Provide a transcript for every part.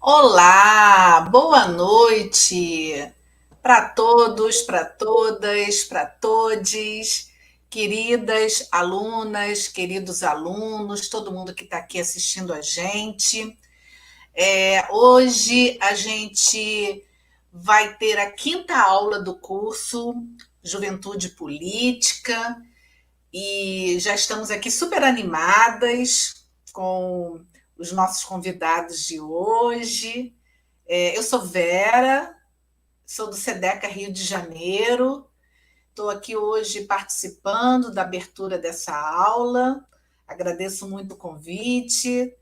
Olá, boa noite para todos, para todas, para todes, queridas alunas, queridos alunos, todo mundo que está aqui assistindo a gente. Hoje a gente vai ter a quinta aula do curso Juventude Política e já estamos aqui super animadas com os nossos convidados de hoje. Eu sou Vera, sou do SEDECA Rio de Janeiro, estou aqui hoje participando da abertura dessa aula, agradeço muito o convite,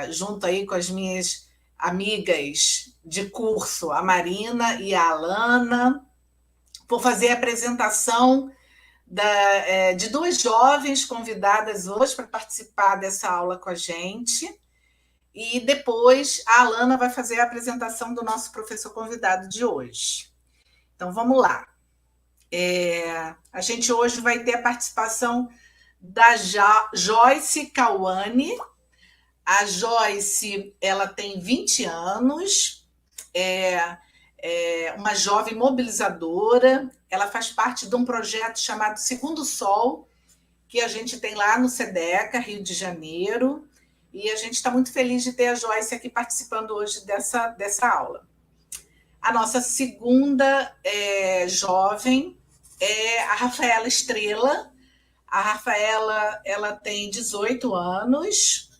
junto aí com as minhas amigas de curso, a Marina e a Alana, por fazer a apresentação de duas jovens convidadas hoje para participar dessa aula com a gente. E depois a Alana vai fazer a apresentação do nosso professor convidado de hoje. Então vamos lá. A gente hoje vai ter a participação da Joyce Cauane. A Joyce, ela tem 20 anos, é uma jovem mobilizadora, ela faz parte de um projeto chamado Segundo Sol, que a gente tem lá no SEDECA, Rio de Janeiro, e a gente está muito feliz de ter a Joyce aqui participando hoje dessa aula. A nossa segunda jovem é a Rafaela Estrela. A Rafaela, ela tem 18 anos,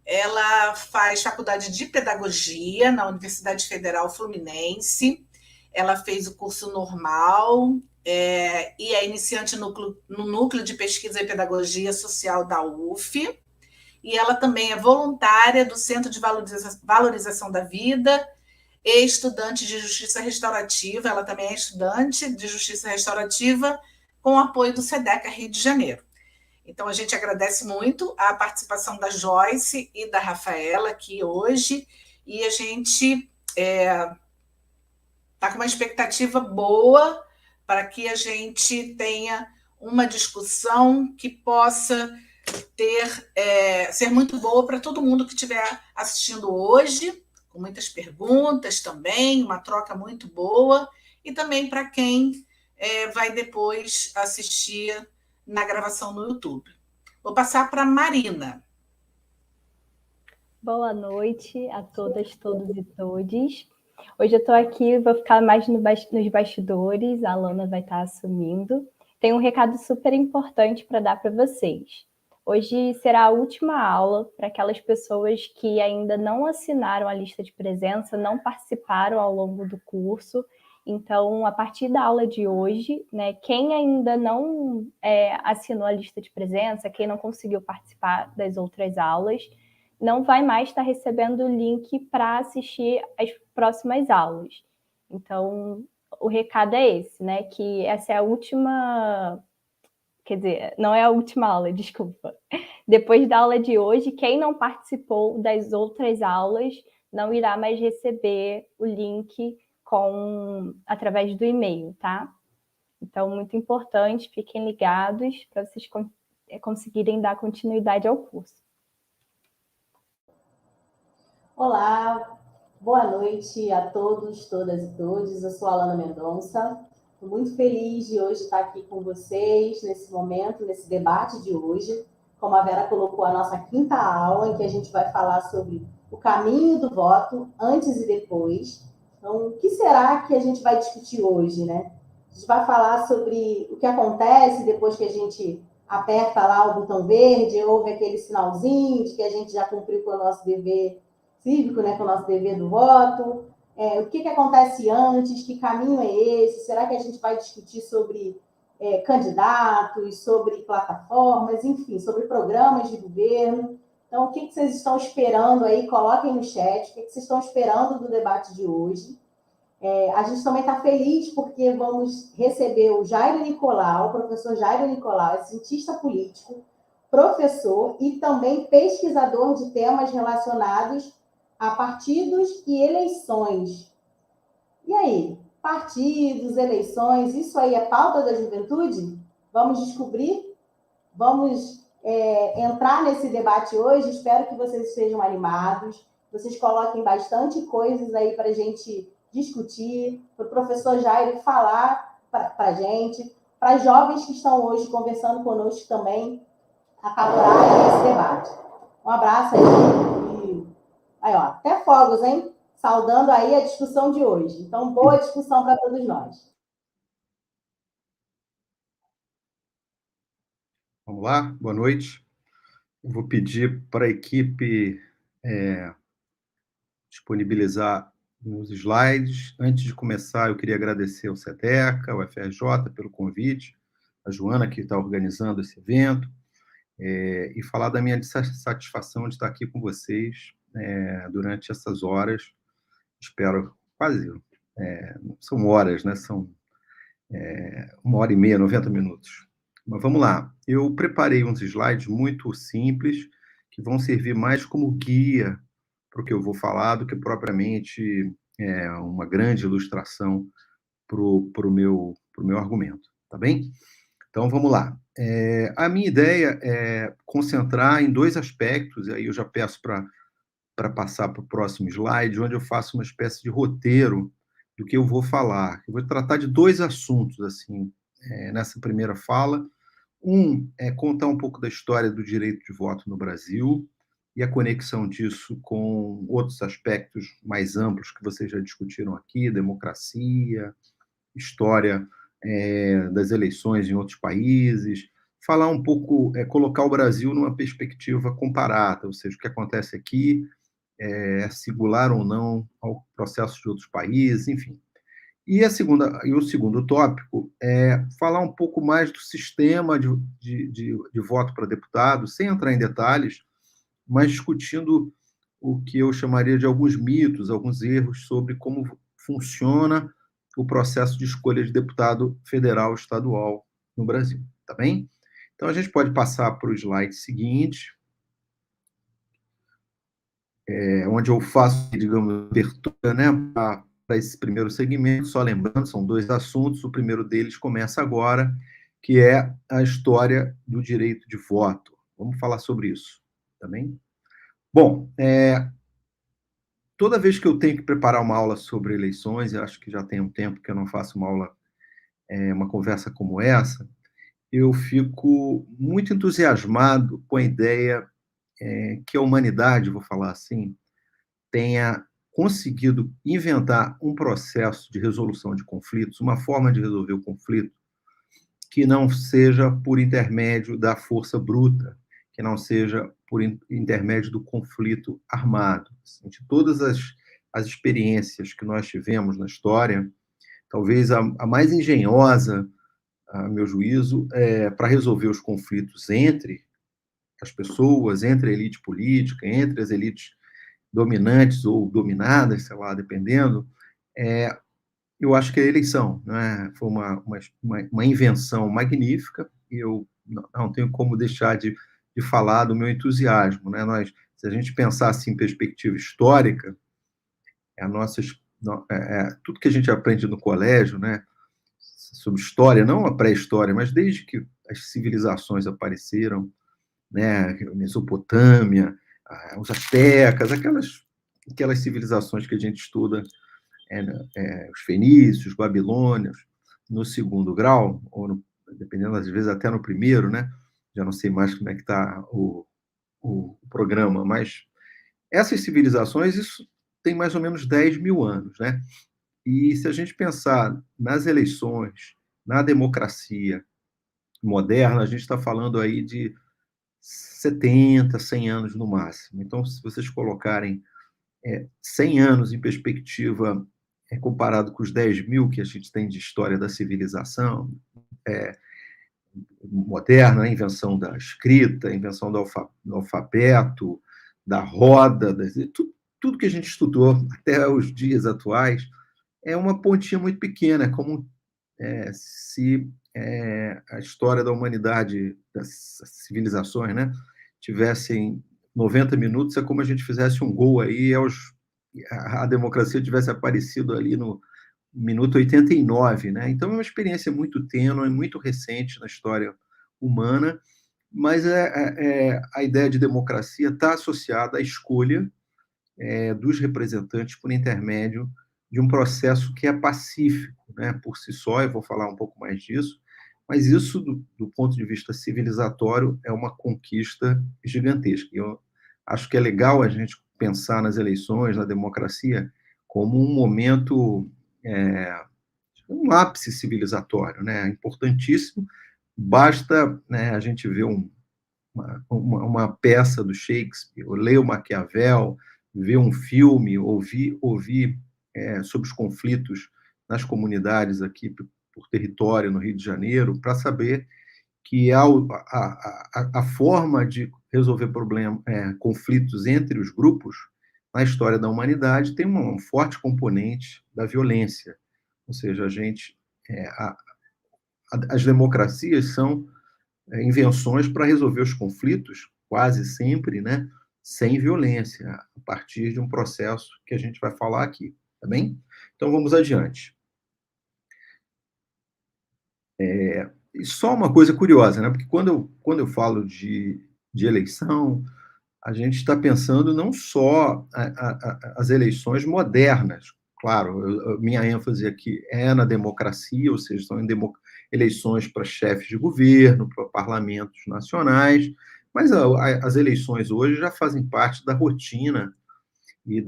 ela faz faculdade de pedagogia na Universidade Federal Fluminense, ela fez o curso normal e é iniciante no Núcleo de Pesquisa e Pedagogia Social da UF, e ela também é voluntária do Centro de Valorização da Vida e estudante de Justiça Restaurativa. Ela também é estudante de Justiça Restaurativa com o apoio do SEDECA Rio de Janeiro. Então, a gente agradece muito a participação da Joyce e da Rafaela aqui hoje, e a gente está com uma expectativa boa para que a gente tenha uma discussão que possa ser muito boa para todo mundo que estiver assistindo hoje, com muitas perguntas também, uma troca muito boa, e também para quem vai depois assistir na gravação no YouTube. Vou passar para a Marina. Boa noite a todas, todos e todes. Hoje eu estou aqui, vou ficar mais nos bastidores, a Alana vai estar assumindo. Tem um recado super importante para dar para vocês. Hoje será a última aula para aquelas pessoas que ainda não assinaram a lista de presença, não participaram ao longo do curso. Então, a partir da aula de hoje, né, quem ainda não assinou a lista de presença, quem não conseguiu participar das outras aulas, não vai mais estar recebendo o link para assistir as próximas aulas. Então, o recado é esse, né? Que essa é a última... Quer dizer, não é a última aula, desculpa. Depois da aula de hoje, quem não participou das outras aulas não irá mais receber o link através do e-mail, tá? Então, muito importante, fiquem ligados para vocês conseguirem dar continuidade ao curso. Olá, boa noite a todos, todas e todos. Eu sou a Alana Mendonça. Estou muito feliz de hoje estar aqui com vocês nesse momento, nesse debate de hoje. Como a Vera colocou, a nossa quinta aula, em que a gente vai falar sobre o caminho do voto antes e depois. Então, o que será que a gente vai discutir hoje, né? A gente vai falar sobre o que acontece depois que a gente aperta lá o botão verde, houve aquele sinalzinho de que a gente já cumpriu com o nosso dever cívico, né, com o nosso dever do voto, o que acontece antes, que caminho é esse, será que a gente vai discutir sobre candidatos, sobre plataformas, enfim, sobre programas de governo. Então, o que vocês estão esperando aí? Coloquem no chat, o que vocês estão esperando do debate de hoje. A gente também está feliz porque vamos receber o Jairo Nicolau, o professor Jairo Nicolau, é cientista político, professor e também pesquisador de temas relacionados a partidos e eleições. E aí? Partidos, eleições, isso aí é pauta da juventude? Vamos descobrir? Vamos entrar nesse debate hoje. Espero que vocês estejam animados. vocês coloquem bastante coisas aí para a gente discutir, para o professor Jairo falar para a gente, para jovens que estão hoje conversando conosco também, acapararem esse debate. Um abraço aí. Aí, ó, até fogos, hein? Saudando aí a discussão de hoje. Então, boa discussão para todos nós. Vamos lá, boa noite. Eu vou pedir para a equipe disponibilizar nos slides. Antes de começar, eu queria agradecer ao SEDECA, ao FRJ pelo convite, a Joana, que está organizando esse evento, e falar da minha satisfação de estar aqui com vocês durante essas horas. Espero quase... são horas, né? São 1h30, 90 minutos. Mas vamos lá. Eu preparei uns slides muito simples, que vão servir mais como guia para o que eu vou falar, do que propriamente uma grande ilustração para o meu argumento. Tá bem? Então, vamos lá. A minha ideia é concentrar em dois aspectos, e aí eu já peço para passar para o próximo slide, onde eu faço uma espécie de roteiro do que eu vou falar. Eu vou tratar de dois assuntos, assim, nessa primeira fala. Um é contar um pouco da história do direito de voto no Brasil e a conexão disso com outros aspectos mais amplos que vocês já discutiram aqui, democracia, história das eleições em outros países, falar um pouco, colocar o Brasil numa perspectiva comparada, ou seja, o que acontece aqui é singular ou não ao processo de outros países, enfim. E o segundo tópico é falar um pouco mais do sistema de voto para deputado, sem entrar em detalhes, mas discutindo o que eu chamaria de alguns mitos, alguns erros sobre como funciona o processo de escolha de deputado federal e estadual no Brasil. Tá bem? Então, a gente pode passar para o slide seguinte, onde eu faço, digamos, abertura, né, para esse primeiro segmento. Só lembrando, são dois assuntos. O primeiro deles começa agora, que é a história do direito de voto. Vamos falar sobre isso, tá bem? Bom, toda vez que eu tenho que preparar uma aula sobre eleições, eu acho que já tem um tempo que eu não faço uma aula, uma conversa como essa, eu fico muito entusiasmado com a ideia que a humanidade, vou falar assim, tenha conseguido inventar um processo de resolução de conflitos, uma forma de resolver o conflito que não seja por intermédio da força bruta, que não seja por intermédio do conflito armado. De todas as experiências que nós tivemos na história, talvez a mais engenhosa, a meu juízo, para resolver os conflitos entre as pessoas, entre a elite política, entre as elites dominantes ou dominadas, sei lá, dependendo, eu acho que a eleição, né, foi uma invenção magnífica, e eu não tenho como deixar de falar do meu entusiasmo. Né? Se a gente pensar assim, em perspectiva histórica, tudo que a gente aprende no colégio, né, sobre história, não a pré-história, mas desde que as civilizações apareceram, né, a Mesopotâmia, os astecas, aquelas civilizações que a gente estuda, os fenícios, os babilônios, no segundo grau, ou dependendo, às vezes, até no primeiro, né? Já não sei mais como é que está o programa, mas essas civilizações, isso tem mais ou menos 10 mil anos, né? E se a gente pensar nas eleições, na democracia moderna, a gente está falando aí de 70, 100 anos no máximo. Então, se vocês colocarem 100 anos em perspectiva, comparado com os 10 mil que a gente tem de história da civilização moderna, a invenção da escrita, a invenção do alfabeto, da roda, tudo que a gente estudou até os dias atuais, é uma pontinha muito pequena, como se a história da humanidade, das civilizações, né, tivessem 90 minutos, é como a gente fizesse um gol aí, a democracia tivesse aparecido ali no minuto 89, né? Então, é uma experiência muito tênue, muito recente na história humana, mas a ideia de democracia está associada à escolha dos representantes por intermédio de um processo que é pacífico, né, por si só. Eu vou falar um pouco mais disso, mas isso, do ponto de vista civilizatório, é uma conquista gigantesca. Eu acho que é legal a gente pensar nas eleições, na democracia, como um momento, um ápice civilizatório, né? Importantíssimo. Basta, né, a gente ver uma peça do Shakespeare, ler o Maquiavel, ver um filme, ouvir sobre os conflitos nas comunidades aqui por território no Rio de Janeiro, para saber que a forma de resolver conflitos entre os grupos na história da humanidade tem um forte componente da violência. Ou seja, as democracias são invenções para resolver os conflitos, quase sempre, né, sem violência, a partir de um processo que a gente vai falar aqui, tá bem? Então, vamos adiante. E só uma coisa curiosa, né, porque quando eu falo de eleição, a gente está pensando não só as eleições modernas. Claro, minha ênfase aqui é na democracia, ou seja, são eleições para chefes de governo, para parlamentos nacionais, mas as eleições hoje já fazem parte da rotina e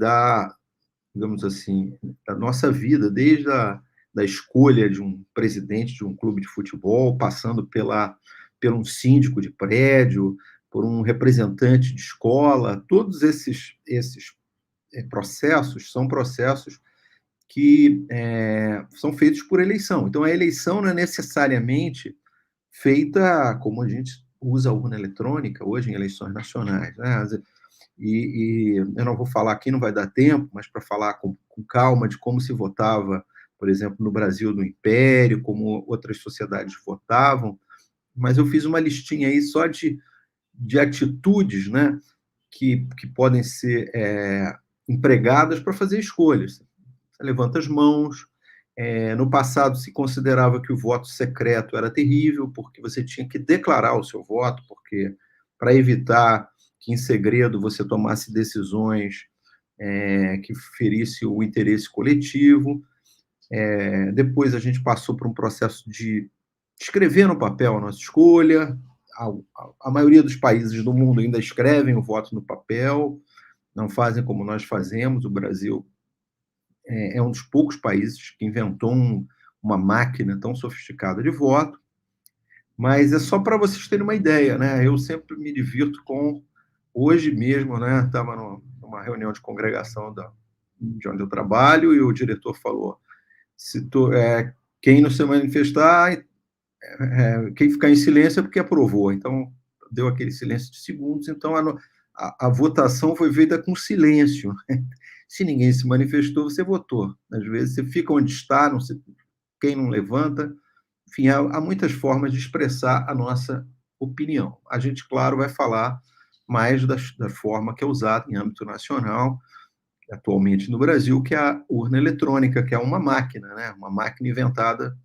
digamos assim, da nossa vida, desde da escolha de um presidente de um clube de futebol, passando por um síndico de prédio, por um representante de escola. Todos esses processos são processos que são feitos por eleição. Então, a eleição não é necessariamente feita como a gente usa a urna eletrônica hoje em eleições nacionais, né? E eu não vou falar aqui, não vai dar tempo, mas para falar com calma de como se votava, por exemplo, no Brasil do Império, como outras sociedades votavam, mas eu fiz uma listinha aí só de atitudes, né, que podem ser empregadas para fazer escolhas. Você levanta as mãos. No passado, se considerava que o voto secreto era terrível, porque você tinha que declarar o seu voto, porque para evitar que em segredo você tomasse decisões que ferisse o interesse coletivo. Depois a gente passou por um processo de escrever no papel a nossa escolha. A maioria dos países do mundo ainda escrevem o voto no papel, não fazem como nós fazemos. O Brasil é um dos poucos países que inventou uma máquina tão sofisticada de voto, mas é só para vocês terem uma ideia, né? Eu sempre me divirto com... Hoje mesmo, né, estava numa reunião de congregação de onde eu trabalho, e o diretor falou: quem não se manifestar, quem ficar em silêncio é porque aprovou. Então, deu aquele silêncio de segundos. Então, a votação foi feita com silêncio. Se ninguém se manifestou, você votou. Às vezes, você fica onde está, quem não levanta. Enfim, há muitas formas de expressar a nossa opinião. A gente, claro, vai falar mais da forma que é usada em âmbito nacional, atualmente no Brasil, que é a urna eletrônica, que é uma máquina, né? Uma máquina inventada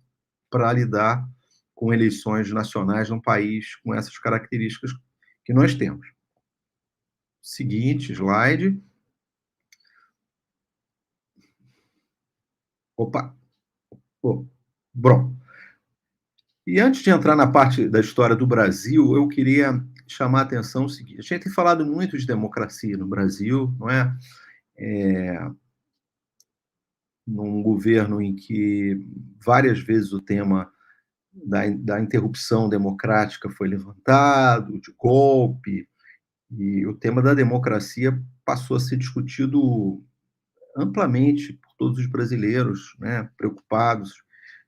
para lidar com eleições nacionais num país com essas características que nós temos. Seguinte slide. Opa! Bom. E antes de entrar na parte da história do Brasil, eu queria chamar a atenção o seguinte: a gente tem falado muito de democracia no Brasil, não é? Num governo em que várias vezes o tema da interrupção democrática foi levantado, de golpe, e o tema da democracia passou a ser discutido amplamente por todos os brasileiros, né, preocupados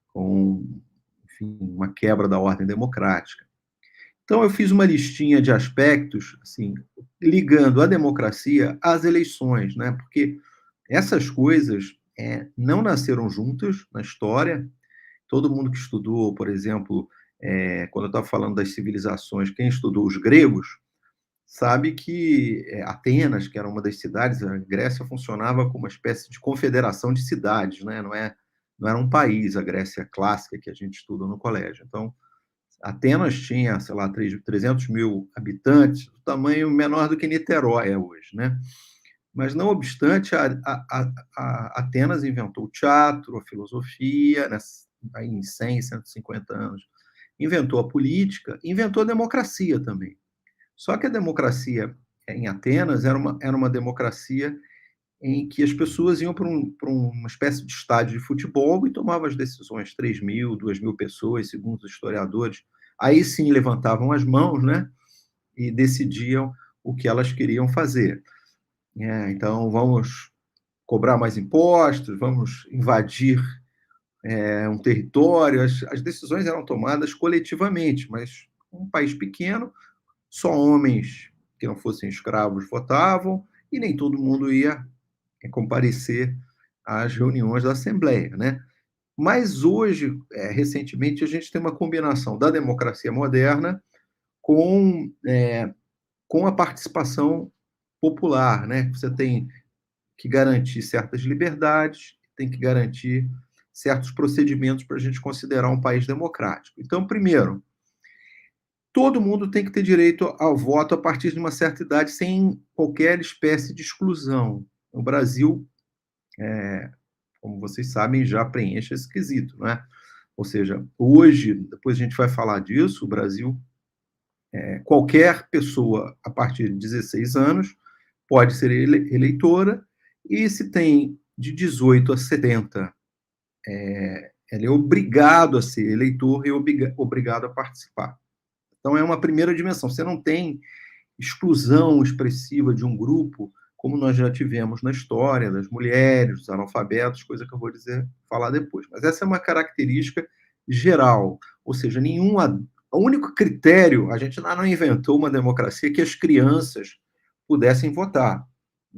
com, enfim, uma quebra da ordem democrática. Então, eu fiz uma listinha de aspectos, assim, ligando a democracia às eleições, né, porque essas coisas não nasceram juntas na história. Todo mundo que estudou, por exemplo, quando eu estava falando das civilizações, quem estudou os gregos, sabe que Atenas, que era uma das cidades, a Grécia funcionava como uma espécie de confederação de cidades, né? Não era um país, a Grécia clássica que a gente estuda no colégio. Então, Atenas tinha, sei lá, 300 mil habitantes, o tamanho menor do que Niterói é hoje, né? Mas, não obstante, Atenas inventou o teatro, a filosofia, né, aí em 100, 150 anos, inventou a política, inventou a democracia também. Só que a democracia em Atenas era uma democracia em que as pessoas iam para uma espécie de estádio de futebol e tomavam as decisões, 3.000, 2.000 pessoas, segundo os historiadores. Aí sim levantavam as mãos, né, e decidiam o que elas queriam fazer. Então, vamos cobrar mais impostos, vamos invadir um território. As decisões eram tomadas coletivamente, mas um país pequeno, só homens que não fossem escravos votavam e nem todo mundo ia comparecer às reuniões da Assembleia, né? Mas hoje, recentemente, a gente tem uma combinação da democracia moderna com a participação popular, né? Você tem que garantir certas liberdades, tem que garantir certos procedimentos para a gente considerar um país democrático. Então, primeiro, todo mundo tem que ter direito ao voto a partir de uma certa idade, sem qualquer espécie de exclusão. O Brasil, como vocês sabem, já preenche esse quesito, não é? Ou seja, hoje, depois a gente vai falar disso, o Brasil, qualquer pessoa a partir de 16 anos pode ser eleitora, e se tem de 18 a 70, ele é obrigado a ser eleitor e obrigado a participar. Então, é uma primeira dimensão. Você não tem exclusão expressiva de um grupo, como nós já tivemos na história, das mulheres, dos analfabetos, coisa que eu vou falar depois. Mas essa é uma característica geral, ou seja, o único critério, a gente não inventou uma democracia que as crianças pudessem votar.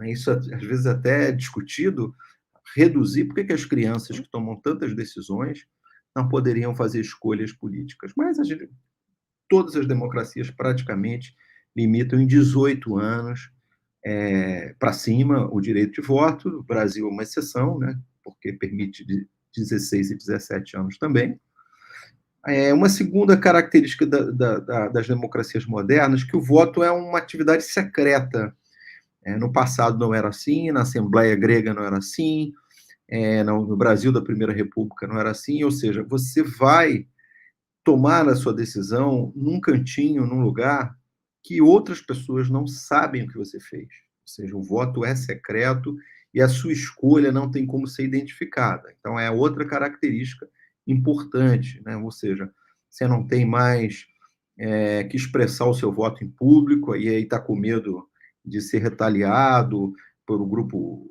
Isso, às vezes, até é discutido, reduzir por que as crianças que tomam tantas decisões não poderiam fazer escolhas políticas. Mas todas as democracias praticamente limitam em 18 anos para cima o direito de voto. O Brasil é uma exceção, né, porque permite de 16 e 17 anos também. Uma segunda característica das democracias modernas, que o voto é uma atividade secreta. No passado não era assim, na Assembleia Grega não era assim, no Brasil da Primeira República não era assim, ou seja, você vai tomar a sua decisão num cantinho, num lugar que outras pessoas não sabem o que você fez. Ou seja, o voto é secreto e a sua escolha não tem como ser identificada. Então, é outra característica importante, né? Ou seja, você não tem mais que expressar o seu voto em público, e aí está com medo de ser retaliado por um grupo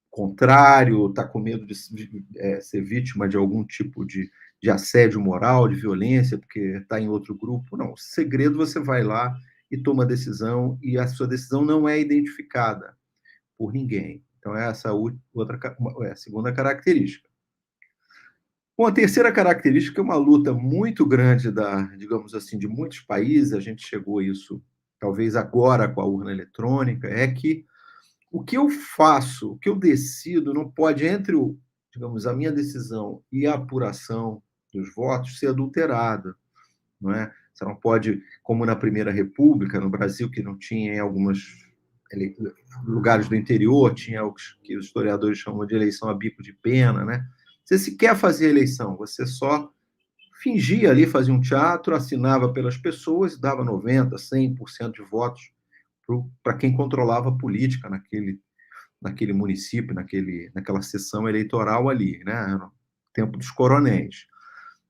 contrário, está com medo de ser vítima de algum tipo de assédio moral, de violência, porque está em outro grupo. Não, o segredo, você vai lá e toma a decisão, e a sua decisão não é identificada por ninguém. Então, essa é a segunda característica. Bom, a terceira característica é uma luta muito grande digamos assim, de muitos países. A gente chegou a isso, talvez agora, com a urna eletrônica, é que o que eu faço, o que eu decido, não pode, entre digamos, a minha decisão e a apuração dos votos, ser adulterada, não é? Você não pode, como na Primeira República, no Brasil, que não tinha, em alguns lugares do interior, tinha o que os historiadores chamam de eleição a bico de pena, né? Você se quer fazer eleição, você só fingia ali, fazia um teatro, assinava pelas pessoas e dava 90%, 100% de votos para quem controlava a política naquele município, naquela sessão eleitoral ali, né? No tempo dos coronéis.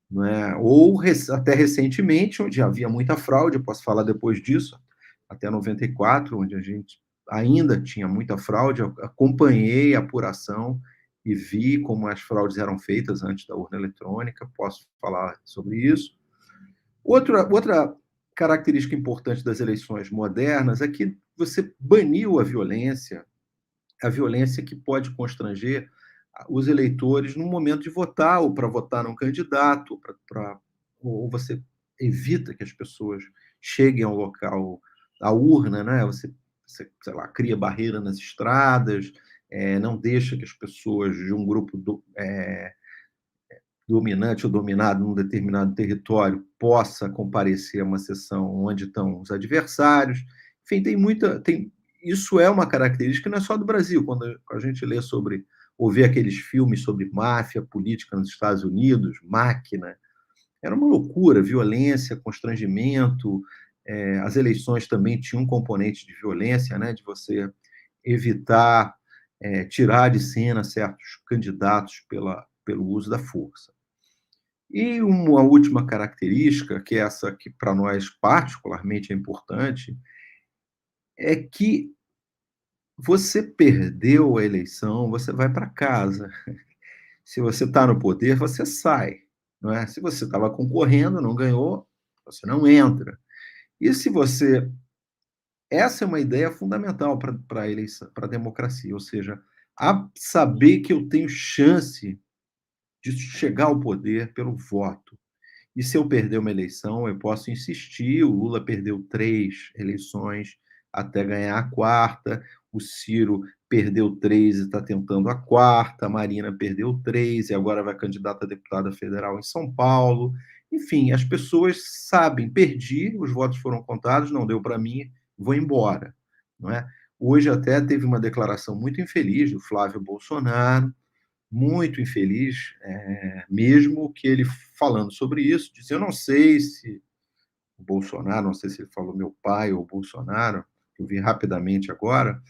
Né? Ou até recentemente, onde havia muita fraude, eu posso falar depois disso, até 94, onde a gente ainda tinha muita fraude. Eu acompanhei a apuração e vi como as fraudes eram feitas antes da urna eletrônica, posso falar sobre isso. Outra característica importante das eleições modernas é que você baniu a violência que pode constranger os eleitores no momento de votar, ou para votar num candidato, ou você evita que as pessoas cheguem ao local, à urna, né? Você sei lá, cria barreira nas estradas, não deixa que as pessoas de um grupo dominante ou dominado num determinado território possa comparecer a uma sessão onde estão os adversários. Enfim, isso é uma característica não é só do Brasil. Quando a gente lê sobre, ou vê aqueles filmes sobre máfia política nos Estados Unidos, Máquina, era uma loucura, violência, constrangimento. As eleições também tinham um componente de violência, né, de você evitar, tirar de cena certos candidatos pelo uso da força. E uma última característica, que é essa que para nós particularmente é importante, é que você perdeu a eleição, você vai para casa. Se você está no poder, você sai, não é? Se você estava concorrendo, não ganhou, você não entra. E se você... Essa é uma ideia fundamental para a eleição, para a democracia, ou seja, saber que eu tenho chance de chegar ao poder pelo voto. E se eu perder uma eleição, eu posso insistir. O Lula perdeu 3 eleições até ganhar a quarta, o Ciro perdeu 3 e está tentando a quarta, a Marina perdeu 3 e agora vai candidata a deputada federal em São Paulo. Enfim, as pessoas sabem, perdi, os votos foram contados, não deu para mim, vou embora. Não é? Hoje até teve uma declaração muito infeliz do Flávio Bolsonaro, muito infeliz, mesmo que ele falando sobre isso, disse, eu não sei se o Bolsonaro, não sei se ele falou meu pai ou Bolsonaro, eu vi rapidamente agora,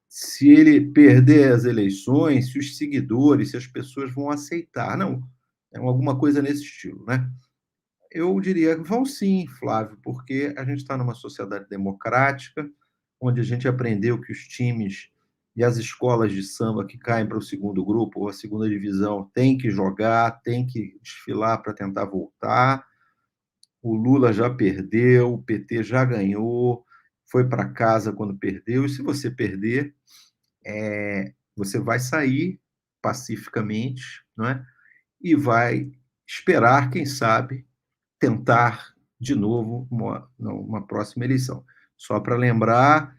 se ele perder as eleições, se os seguidores, se as pessoas vão aceitar. Não, é alguma coisa nesse estilo, né? Eu diria que vão sim, Flávio, porque a gente está numa sociedade democrática, onde a gente aprendeu que os times e as escolas de samba que caem para o segundo grupo ou a segunda divisão têm que jogar, têm que desfilar para tentar voltar. O Lula já perdeu, o PT já ganhou, foi para casa quando perdeu, e se você perder, você vai sair pacificamente, não é? E vai esperar, quem sabe, tentar de novo uma próxima eleição. Só para lembrar,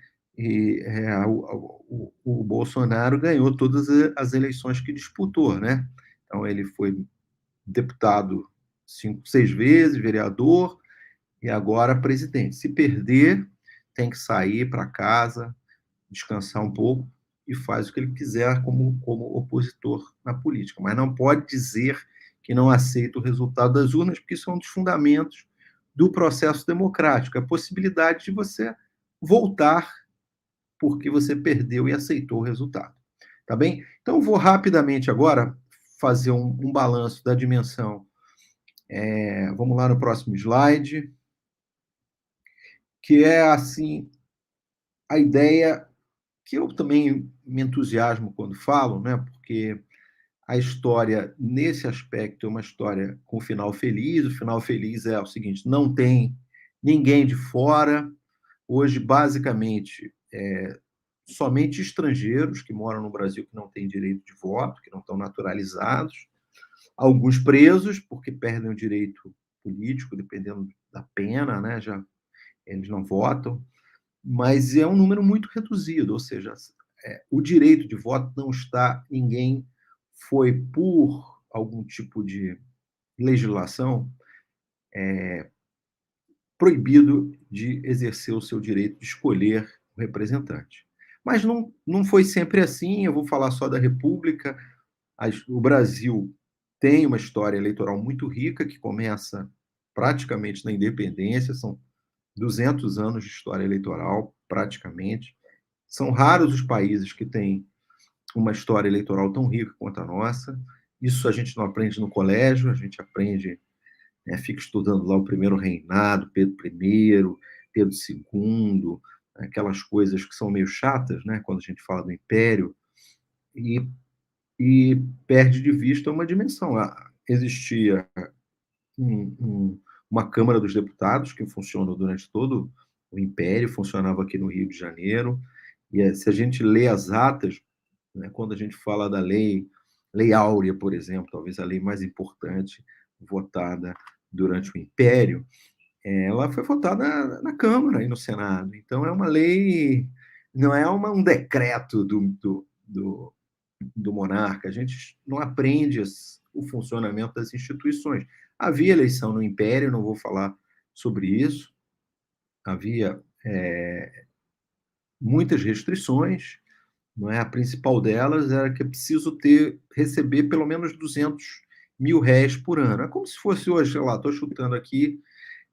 o Bolsonaro ganhou todas as eleições que disputou, né? Então, ele foi deputado 5, 6 vezes, vereador, e agora presidente. Se perder, tem que sair para casa, descansar um pouco e faz o que ele quiser como opositor na política. Mas não pode dizer que não aceita o resultado das urnas, porque isso é um dos fundamentos do processo democrático, a possibilidade de você voltar porque você perdeu e aceitou o resultado. Tá bem? Então, vou rapidamente agora fazer um balanço da dimensão. Vamos lá no próximo slide, que é, assim, a ideia que eu também me entusiasmo quando falo, né? Porque a história, nesse aspecto, é uma história com final feliz. O final feliz é o seguinte, não tem ninguém de fora. Hoje, basicamente, somente estrangeiros que moram no Brasil que não têm direito de voto, que não estão naturalizados. Alguns presos, porque perdem o direito político, dependendo da pena, né? Já eles não votam. Mas é um número muito reduzido, ou seja, o direito de voto não está... Ninguém foi, por algum tipo de legislação, proibido de exercer o seu direito de escolher o representante. Mas não foi sempre assim. Eu vou falar só da República. O Brasil tem uma história eleitoral muito rica, que começa praticamente na independência, são 200 anos de história eleitoral, praticamente. São raros os países que têm uma história eleitoral tão rica quanto a nossa. Isso a gente não aprende no colégio, a gente aprende, fica estudando lá o primeiro reinado, Pedro I, Pedro II, aquelas coisas que são meio chatas, né, quando a gente fala do Império, e perde de vista uma dimensão. Existia uma Câmara dos Deputados que funcionou durante todo o Império, funcionava aqui no Rio de Janeiro, e se a gente lê as atas, né, quando a gente fala da Lei Áurea, por exemplo, talvez a lei mais importante votada durante o Império, ela foi votada na Câmara e no Senado. Então, é uma lei, não é um decreto do monarca. A gente não aprende o funcionamento das instituições. Havia eleição no Império, não vou falar sobre isso. Havia muitas restrições, não é? A principal delas era que é preciso receber pelo menos 200 mil réis por ano. É como se fosse hoje, sei lá, estou chutando aqui,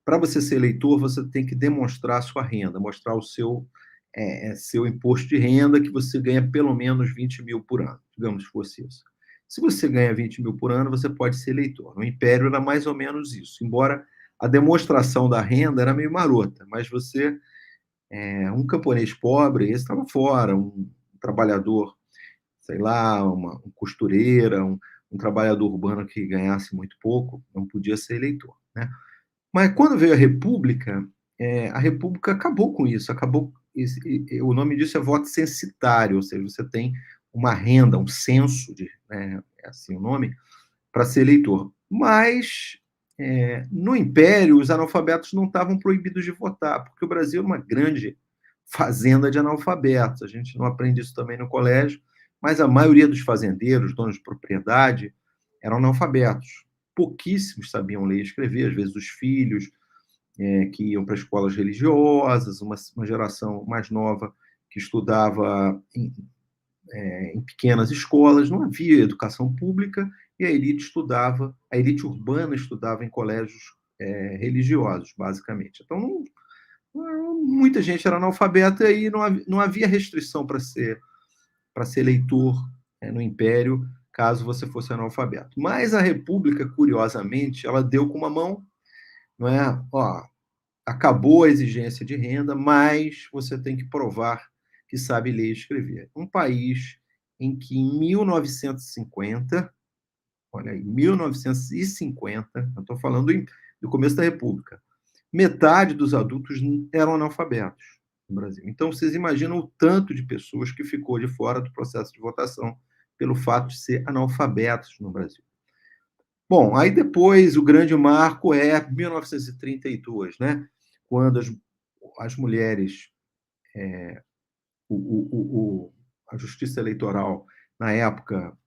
para você ser eleitor, você tem que demonstrar a sua renda, mostrar o seu imposto de renda, que você ganha pelo menos 20 mil por ano, digamos que fosse isso. Se você ganha 20 mil por ano, você pode ser eleitor. No Império era mais ou menos isso, embora a demonstração da renda era meio marota, mas um camponês pobre, esse estava fora, um trabalhador, sei lá, uma costureira, um trabalhador urbano que ganhasse muito pouco, não podia ser eleitor, né? Mas quando veio a República acabou com isso, o nome disso é voto censitário, ou seja, você tem uma renda, um censo, é assim o nome, para ser eleitor. Mas, no Império, os analfabetos não estavam proibidos de votar, porque o Brasil era uma grande fazenda de analfabetos. A gente não aprende isso também no colégio, mas a maioria dos fazendeiros, donos de propriedade, eram analfabetos. Pouquíssimos sabiam ler e escrever, às vezes os filhos que iam para escolas religiosas, uma geração mais nova que estudava em pequenas escolas, não havia educação pública e a elite urbana estudava em colégios religiosos, basicamente. Então, muita gente era analfabeta e não havia restrição para ser eleitor no Império, caso você fosse analfabeto. Mas a República, curiosamente, ela deu com uma mão, não é? Ó, acabou a exigência de renda, mas você tem que provar que sabe ler e escrever. Um país em que em 1950, olha aí, 1950, eu estou falando do começo da República, metade dos adultos eram analfabetos no Brasil. Então, vocês imaginam o tanto de pessoas que ficou de fora do processo de votação pelo fato de ser analfabetos no Brasil. Bom, aí depois o grande marco é 1932, né? Quando as mulheres, a Justiça Eleitoral, na época,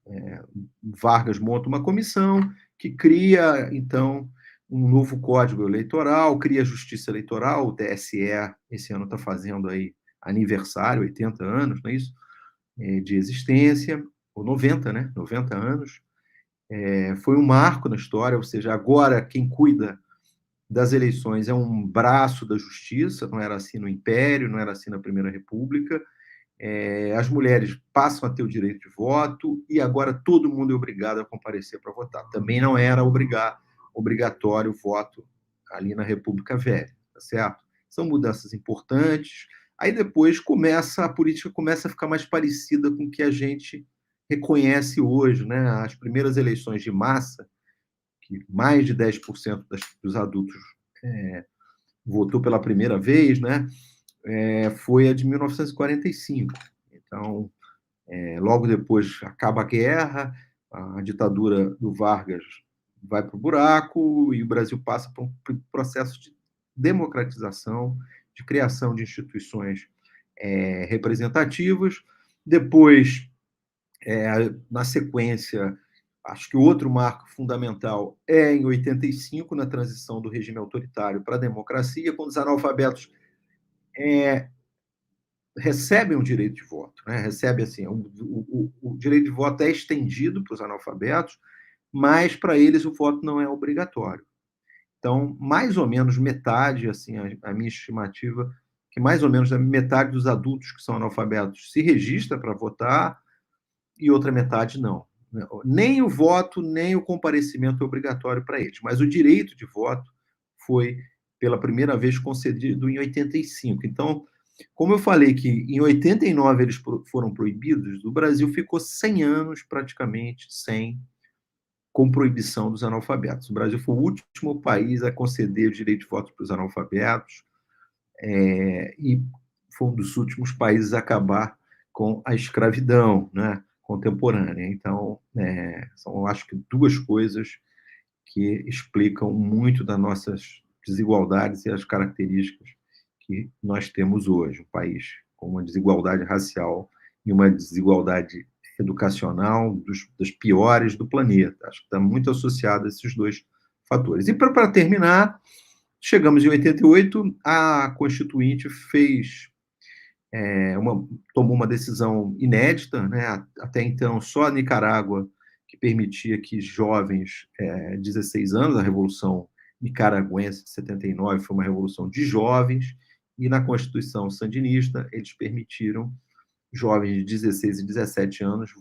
Vargas monta uma comissão que cria, então, um novo Código Eleitoral, cria a Justiça Eleitoral, o TSE, esse ano está fazendo aí aniversário, 80 anos, não é isso? De existência, ou 90, né? 90 anos. Foi um marco na história, ou seja, agora quem cuida das eleições é um braço da justiça, não era assim no Império, não era assim na Primeira República. As mulheres passam a ter o direito de voto e agora todo mundo é obrigado a comparecer para votar. Também não era obrigatório o voto ali na República Velha, tá certo? São mudanças importantes. Aí depois a política começa a ficar mais parecida com o que a gente reconhece hoje, né? As primeiras eleições de massa, que mais de 10% dos adultos votou pela primeira vez, né? Foi a de 1945. Então, logo depois acaba a guerra, a ditadura do Vargas vai para o buraco e o Brasil passa por um processo de democratização, de criação de instituições representativas. Depois, na sequência, acho que o outro marco fundamental é em 85, na transição do regime autoritário para a democracia, quando os analfabetos recebem o direito de voto, né? Recebe assim, o direito de voto é estendido para os analfabetos, mas para eles o voto não é obrigatório. Então, mais ou menos metade, assim, a minha estimativa, que mais ou menos metade dos adultos que são analfabetos se registra para votar e outra metade não. Nem o voto, nem o comparecimento é obrigatório para eles, mas o direito de voto foi, pela primeira vez, concedido em 85. Então, como eu falei que em 89 eles foram proibidos, o Brasil ficou 100 anos praticamente com proibição dos analfabetos. O Brasil foi o último país a conceder o direito de voto para os analfabetos e foi um dos últimos países a acabar com a escravidão, né, contemporânea. Então, são, acho que, duas coisas que explicam muito das nossas desigualdades e as características que nós temos hoje, um país com uma desigualdade racial e uma desigualdade educacional das piores do planeta. Acho que está muito associado a esses dois fatores. E para terminar, chegamos em 88, a Constituinte fez tomou uma decisão inédita, né? Até então, só a Nicarágua que permitia que jovens, 16 anos, a Revolução Nicaragüense de 79 foi uma revolução de jovens, e na Constituição Sandinista eles permitiram jovens de 16 e 17 anos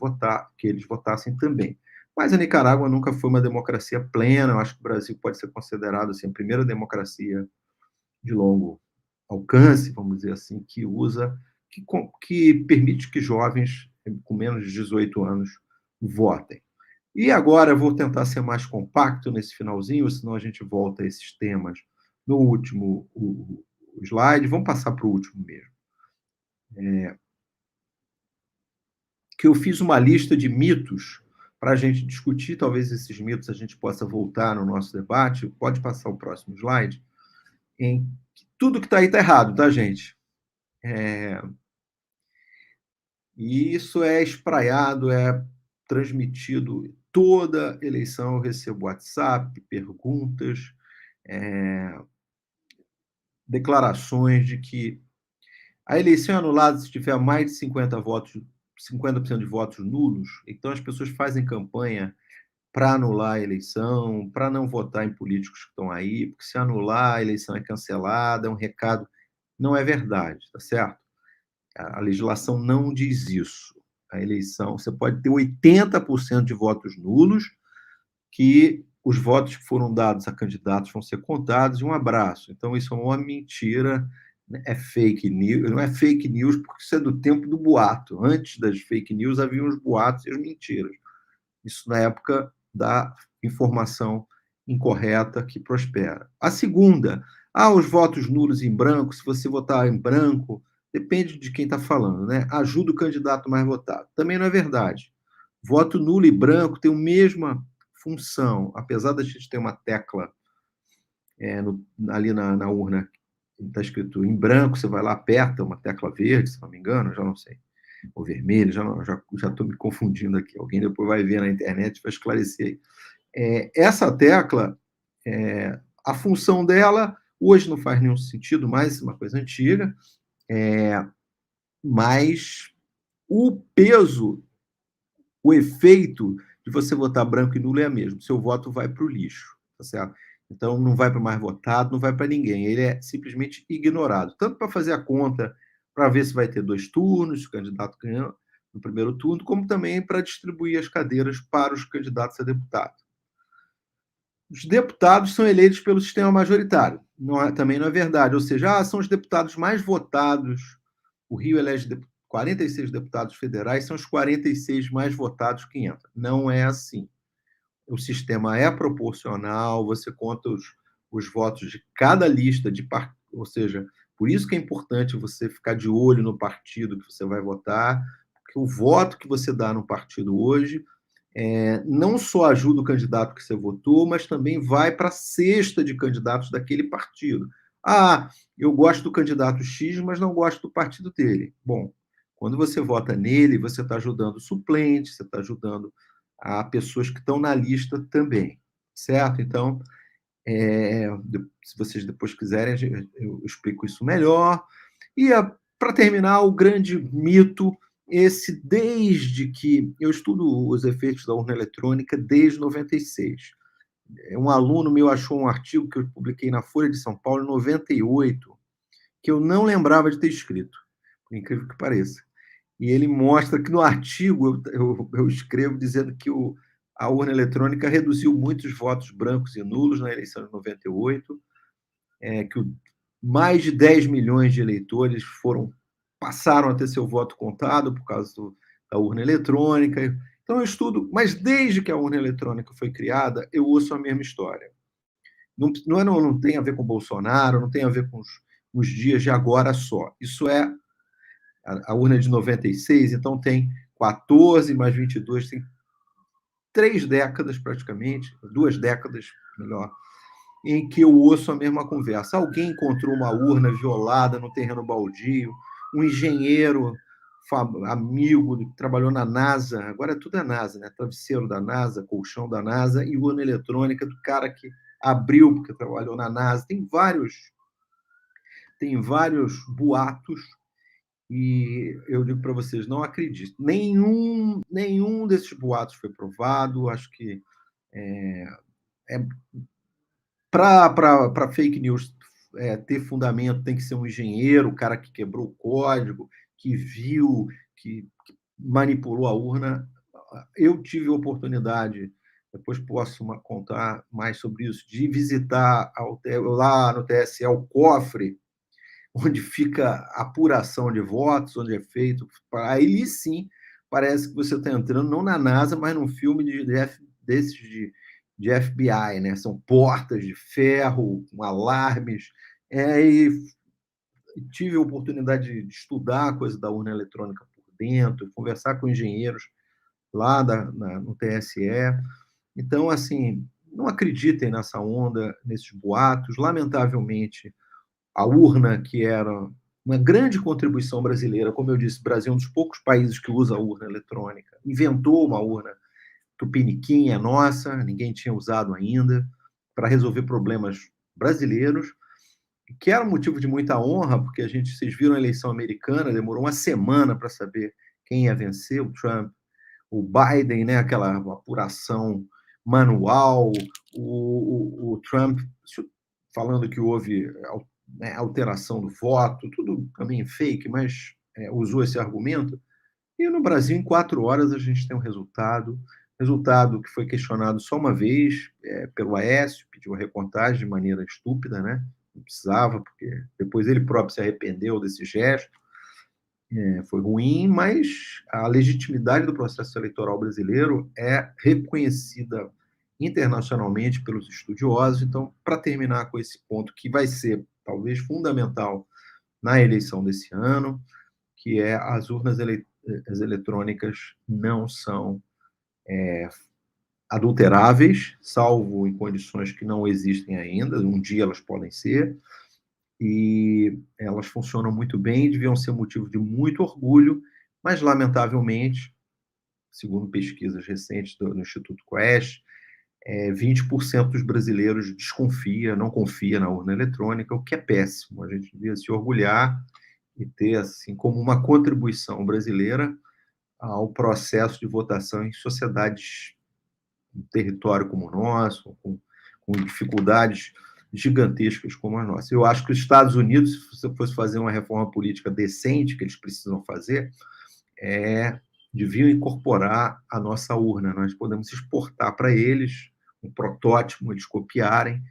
que eles votassem também. Mas a Nicarágua nunca foi uma democracia plena. Eu acho que o Brasil pode ser considerado assim, a primeira democracia de longo alcance, vamos dizer assim, que permite que jovens com menos de 18 anos votem. E agora eu vou tentar ser mais compacto nesse finalzinho, senão a gente volta a esses temas no último slide. Vamos passar para o último mesmo. Que eu fiz uma lista de mitos para a gente discutir. Talvez esses mitos a gente possa voltar no nosso debate. Pode passar o próximo slide. Tudo que está aí está errado, tá, gente? E isso é espraiado, é transmitido. Toda eleição eu recebo WhatsApp, perguntas, declarações de que a eleição é anulada se tiver mais de 50% de votos nulos. Então as pessoas fazem campanha para anular a eleição, para não votar em políticos que estão aí, porque se anular a eleição é cancelada, é um recado. Não é verdade, tá certo? A legislação não diz isso. A eleição, você pode ter 80% de votos nulos, que os votos que foram dados a candidatos vão ser contados, e um abraço. Então, isso é uma mentira, é fake news. Não é fake news porque isso é do tempo do boato. Antes das fake news, havia os boatos e as mentiras. Isso na época da informação incorreta que prospera. A segunda, os votos nulos em branco, se você votar em branco, depende de quem está falando, né? Ajuda o candidato mais votado. Também não é verdade. Voto nulo e branco tem a mesma função, apesar da gente ter uma tecla ali na urna, está escrito em branco, você vai lá, aperta uma tecla verde, se não me engano, já não sei, ou vermelho, já estou me confundindo aqui. Alguém depois vai ver na internet e vai esclarecer aí. Essa tecla, a função dela, hoje não faz nenhum sentido mais, é uma coisa antiga, mas o peso, o efeito de você votar branco e nulo é o mesmo. Seu voto vai para o lixo, tá certo? Então, não vai para o mais votado, não vai para ninguém. Ele é simplesmente ignorado. Tanto para fazer a conta, para ver se vai ter 2 turnos, se o candidato ganha no primeiro turno, como também para distribuir as cadeiras para os candidatos a deputado. Os deputados são eleitos pelo sistema majoritário. Também não é verdade. Ou seja, são os deputados mais votados. O Rio elege 46 deputados federais, são os 46 mais votados que entram. Não é assim. O sistema é proporcional, você conta os votos de cada lista, ou seja, por isso que é importante você ficar de olho no partido que você vai votar, porque o voto que você dá no partido hoje não só ajuda o candidato que você votou, mas também vai para a cesta de candidatos daquele partido. Eu gosto do candidato X, mas não gosto do partido dele. Bom, quando você vota nele, você está ajudando o suplente, você está ajudando a pessoas que estão na lista também, certo? Então, se vocês depois quiserem, eu explico isso melhor. E, para terminar, o grande mito, desde que eu estudo os efeitos da urna eletrônica desde 96. Um aluno meu achou um artigo que eu publiquei na Folha de São Paulo em 98, que eu não lembrava de ter escrito, por incrível que pareça. E ele mostra que no artigo eu escrevo dizendo que a urna eletrônica reduziu muitos votos brancos e nulos na eleição de 98, que mais de 10 milhões de eleitores passaram a ter seu voto contado por causa da urna eletrônica. Então eu estudo, mas desde que a urna eletrônica foi criada, eu ouço a mesma história. Não tem a ver com Bolsonaro, não tem a ver com os dias de agora só. Isso é a urna de 96, então tem 14 mais 22, tem 3 décadas praticamente, 2 décadas, melhor, em que eu ouço a mesma conversa. Alguém encontrou uma urna violada no terreno baldio, um engenheiro amigo que trabalhou na NASA, agora tudo é NASA, né? Travesseiro da NASA, colchão da NASA, e urna eletrônica do cara que abriu porque trabalhou na NASA. Tem vários boatos, E eu digo para vocês, não acredito. Nenhum desses boatos foi provado. Acho que para fake news ter fundamento, tem que ser um engenheiro, o cara que quebrou o código, que viu, que manipulou a urna. Eu tive a oportunidade, depois posso contar mais sobre isso, de visitar lá no TSE o cofre onde fica a apuração de votos, onde é feito. Aí sim, parece que você está entrando não na NASA, mas num filme desses de FBI, né? São portas de ferro, com alarmes. E tive a oportunidade de estudar a coisa da urna eletrônica por dentro, conversar com engenheiros lá no TSE. Então, assim, não acreditem nessa onda, nesses boatos. Lamentavelmente, a urna, que era uma grande contribuição brasileira, como eu disse, o Brasil é um dos poucos países que usa a urna eletrônica, inventou uma urna tupiniquim, nossa, ninguém tinha usado ainda, para resolver problemas brasileiros, que era um motivo de muita honra, porque vocês viram a eleição americana, demorou uma semana para saber quem ia vencer, o Trump, o Biden, né, aquela apuração manual, o Trump falando que houve alteração do voto, tudo também fake, mas usou esse argumento. E no Brasil, em 4 horas, a gente tem um resultado que foi questionado só uma vez pelo Aécio, pediu a recontagem de maneira estúpida, né? Não precisava, porque depois ele próprio se arrependeu desse gesto. Foi ruim, mas a legitimidade do processo eleitoral brasileiro é reconhecida internacionalmente pelos estudiosos. Então, para terminar com esse ponto que vai ser talvez fundamental na eleição desse ano, que é as urnas eletrônicas não são adulteráveis, salvo em condições que não existem ainda. Um dia elas podem ser, e elas funcionam muito bem, deviam ser motivo de muito orgulho, mas, lamentavelmente, segundo pesquisas recentes do Instituto Quest, 20% dos brasileiros não confia na urna eletrônica, o que é péssimo. A gente devia se orgulhar e ter, assim, como uma contribuição brasileira ao processo de votação em sociedades, um território como o nosso, com dificuldades gigantescas como a nossa. Eu acho que os Estados Unidos, se você fosse fazer uma reforma política decente, que eles precisam fazer, deviam incorporar a nossa urna. Nós podemos exportar para eles um protótipo, eles copiarem,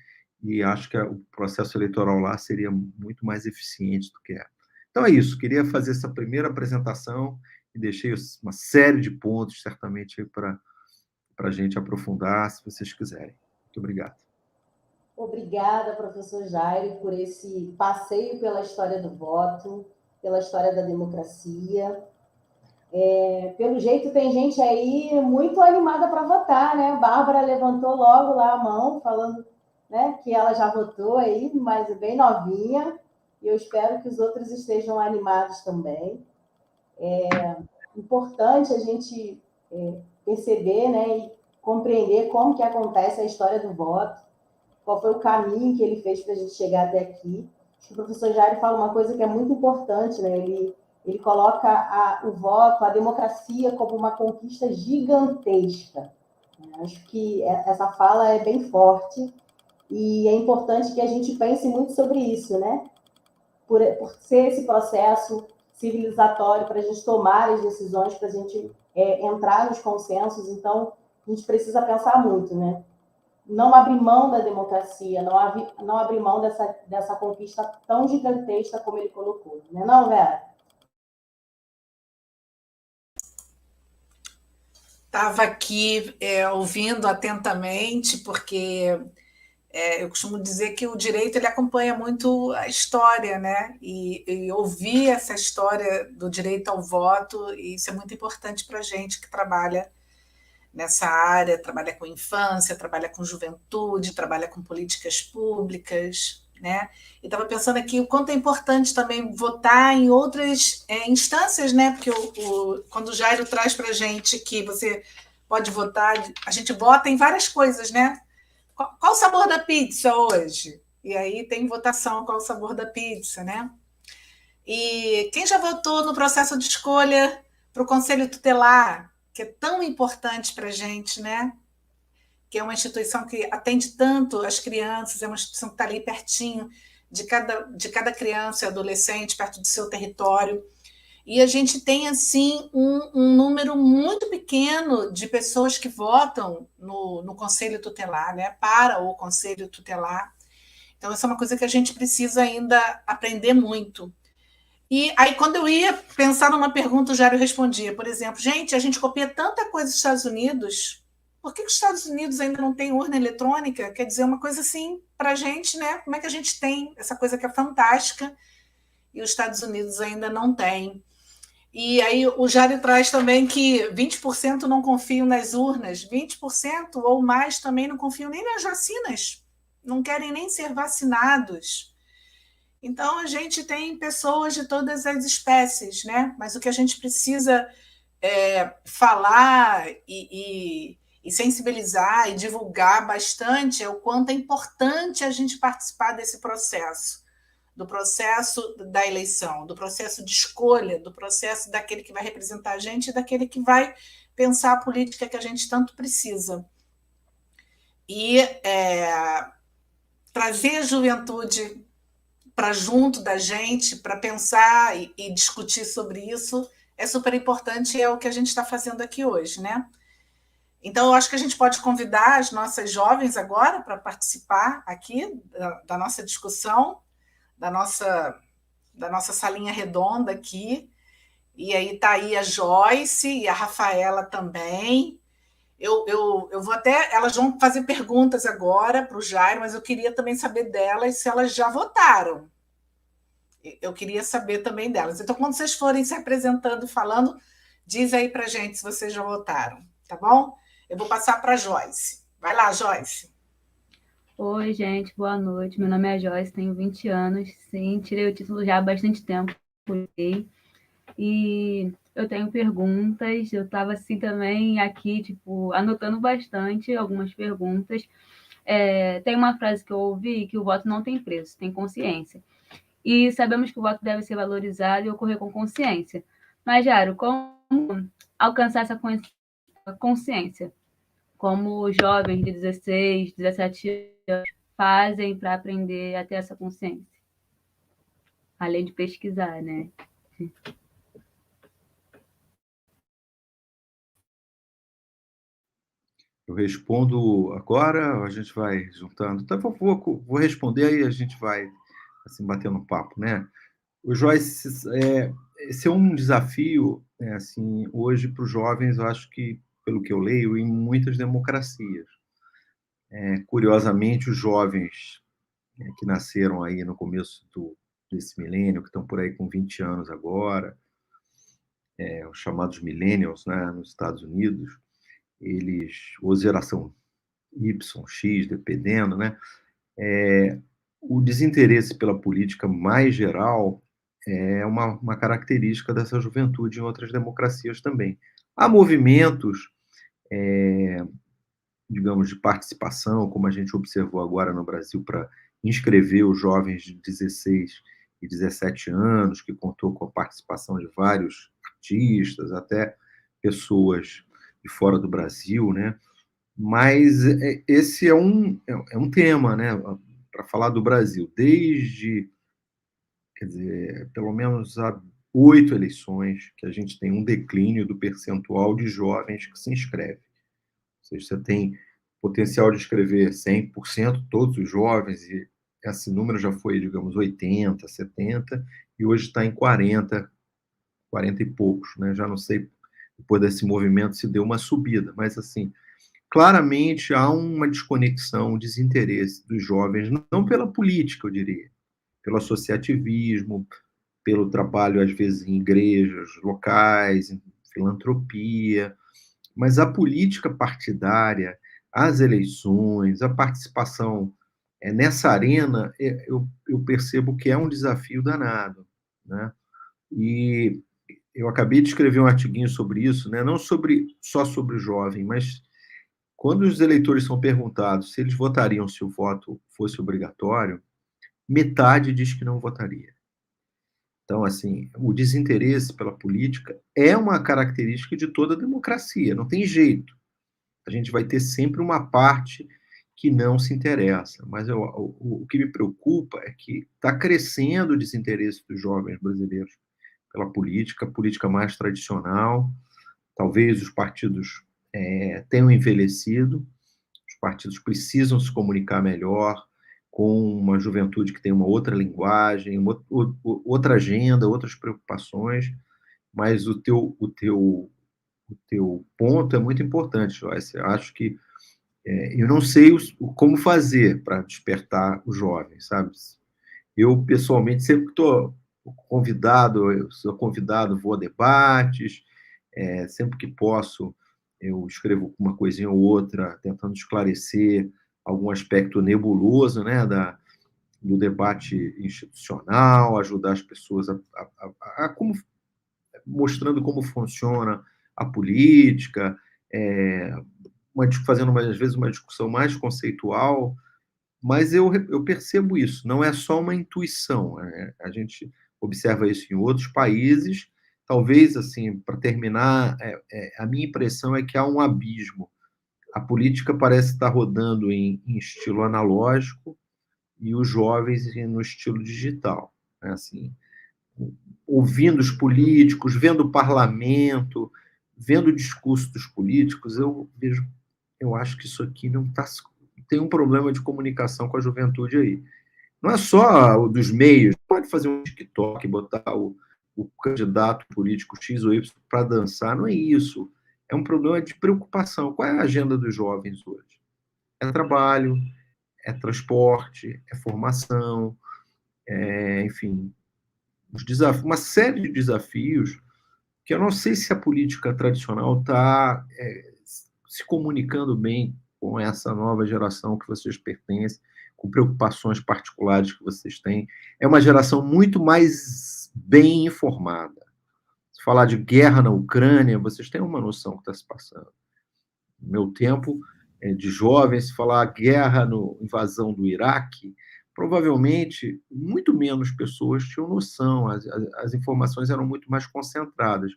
e acho que o processo eleitoral lá seria muito mais eficiente do que é. Então é isso, queria fazer essa primeira apresentação e deixei uma série de pontos, certamente, para a gente aprofundar, se vocês quiserem. Muito obrigado. Obrigada, professor Jairo, por esse passeio pela história do voto, pela história da democracia. Pelo jeito, tem gente aí muito animada para votar, né? A Bárbara levantou logo lá a mão, falando, né, que ela já votou aí, mas é bem novinha, e eu espero que os outros estejam animados também. É importante a gente perceber, né, e compreender como que acontece a história do voto, qual foi o caminho que ele fez para a gente chegar até aqui. Acho que o professor Jairo fala uma coisa que é muito importante, né? Ele coloca o voto, a democracia, como uma conquista gigantesca. Acho que essa fala é bem forte e é importante que a gente pense muito sobre isso, né? Por ser esse processo civilizatório para a gente tomar as decisões, para a gente entrar nos consensos. Então, a gente precisa pensar muito, né? Não abrir mão da democracia, não abrir mão dessa conquista tão gigantesca como ele colocou. Não é não, Vera? Estava aqui ouvindo atentamente, porque eu costumo dizer que o direito ele acompanha muito a história, né? E ouvir essa história do direito ao voto, isso é muito importante para a gente que trabalha nessa área, trabalha com infância, trabalha com juventude, trabalha com políticas públicas, né? E estava pensando aqui o quanto é importante também votar em outras instâncias, né? Porque quando o Jairo traz para a gente que você pode votar, a gente vota em várias coisas, né? Qual o sabor da pizza hoje? E aí tem votação, qual o sabor da pizza, né? E quem já votou no processo de escolha para o Conselho Tutelar, que é tão importante para a gente, né? Que é uma instituição que atende tanto as crianças, é uma instituição que está ali pertinho de cada criança e adolescente, perto do seu território. E a gente tem, assim, um número muito pequeno de pessoas que votam no Conselho Tutelar, né, para o Conselho Tutelar. Então, essa é uma coisa que a gente precisa ainda aprender muito. E aí, quando eu ia pensar numa pergunta, o Jário respondia, por exemplo, gente, a gente copia tanta coisa dos Estados Unidos, por que os Estados Unidos ainda não tem urna eletrônica? Quer dizer, uma coisa assim, para a gente, né? Como é que a gente tem essa coisa que é fantástica e os Estados Unidos ainda não têm? E aí o Jário traz também que 20% não confiam nas urnas, 20% ou mais também não confiam nem nas vacinas, não querem nem ser vacinados. Então, a gente tem pessoas de todas as espécies, né? Mas o que a gente precisa falar e sensibilizar e divulgar bastante é o quanto é importante a gente participar desse processo, do processo da eleição, do processo de escolha, do processo daquele que vai representar a gente e daquele que vai pensar a política que a gente tanto precisa. E trazer a juventude para junto da gente, para pensar e discutir sobre isso, é super importante e é o que a gente está fazendo aqui hoje, né? Então, eu acho que a gente pode convidar as nossas jovens agora para participar aqui da nossa discussão, da nossa salinha redonda aqui. E aí está aí a Joyce e a Rafaela também. Eu vou até. Elas vão fazer perguntas agora para o Jairo, mas eu queria também saber delas se elas já votaram. Eu queria saber também delas. Então, quando vocês forem se apresentando, falando, diz aí para gente se vocês já votaram, tá bom? Eu vou passar para a Joyce. Vai lá, Joyce. Oi, gente, boa noite. Meu nome é Joyce, tenho 20 anos. Sim, tirei o título já há bastante tempo. E eu tenho perguntas. Eu estava assim também aqui, tipo, anotando bastante algumas perguntas. Tem uma frase que eu ouvi que o voto não tem preço, tem consciência. E sabemos que o voto deve ser valorizado e ocorrer com consciência. Mas, Jaro, como alcançar essa consciência? Como os jovens de 16, 17 anos fazem para aprender a ter essa consciência? Além de pesquisar, né? Eu respondo agora, a gente vai juntando. Então, vou responder, aí a gente vai assim, batendo um papo, né? O Joyce, esse é um desafio, assim, hoje para os jovens, eu acho que, pelo que eu leio, em muitas democracias. Curiosamente, os jovens que nasceram aí no começo desse milênio, que estão por aí com 20 anos agora, os chamados millennials, né, nos Estados Unidos, ou geração Y, X, dependendo, né, o desinteresse pela política mais geral é uma característica dessa juventude em outras democracias também. Há movimentos, digamos, de participação, como a gente observou agora no Brasil, para inscrever os jovens de 16 e 17 anos, que contou com a participação de vários artistas, até pessoas de fora do Brasil, né? Mas esse é um tema, né? Para falar do Brasil, desde, quer dizer, pelo menos há 8 eleições que a gente tem um declínio do percentual de jovens que se inscrevem. Ou seja, você tem potencial de inscrever 100%, todos os jovens, e esse número já foi, digamos, 80%, 70%, e hoje está em 40% e poucos, né? Já não sei, depois desse movimento se deu uma subida, mas assim, claramente há uma desconexão, um desinteresse dos jovens, não pela política, eu diria, pelo associativismo, pelo trabalho, às vezes, em igrejas locais, em filantropia, mas a política partidária, as eleições, a participação nessa arena, eu percebo que é um desafio danado, né? E eu acabei de escrever um artiguinho sobre isso, né? Não só sobre o jovem, mas quando os eleitores são perguntados se eles votariam se o voto fosse obrigatório, metade diz que não votaria. Então, assim, o desinteresse pela política é uma característica de toda a democracia, não tem jeito. A gente vai ter sempre uma parte que não se interessa. Mas o que me preocupa é que está crescendo o desinteresse dos jovens brasileiros pela política, a política mais tradicional. Talvez os partidos tenham envelhecido, os partidos precisam se comunicar melhor com uma juventude que tem uma outra linguagem, outra agenda, outras preocupações, mas o teu ponto é muito importante, Joyce. Eu acho que eu não sei como fazer para despertar os jovens, sabe? Eu, pessoalmente, sempre que estou convidado, eu sou convidado, vou a debates, sempre que posso, eu escrevo uma coisinha ou outra, tentando esclarecer algum aspecto nebuloso, né, do debate institucional, ajudar as pessoas mostrando como funciona a política, fazendo, às vezes, uma discussão mais conceitual, mas eu percebo isso, não é só uma intuição, a gente observa isso em outros países. Talvez, assim, para terminar, a minha impressão é que há um abismo. A política parece estar rodando em estilo analógico e os jovens no estilo digital, né? Assim, ouvindo os políticos, vendo o parlamento, vendo o discurso dos políticos, eu acho que isso aqui não está. Tem um problema de comunicação com a juventude aí. Não é só o dos meios, pode fazer um TikTok, botar o candidato político X ou Y para dançar, não é isso. É um problema de preocupação. Qual é a agenda dos jovens hoje? É trabalho, é transporte, é formação, enfim, uma série de desafios que eu não sei se a política tradicional está se comunicando bem com essa nova geração que vocês pertencem, com preocupações particulares que vocês têm. É uma geração muito mais bem informada. Se falar de guerra na Ucrânia, vocês têm uma noção do que está se passando. No meu tempo de jovem, se falar guerra, invasão do Iraque, provavelmente muito menos pessoas tinham noção, as informações eram muito mais concentradas.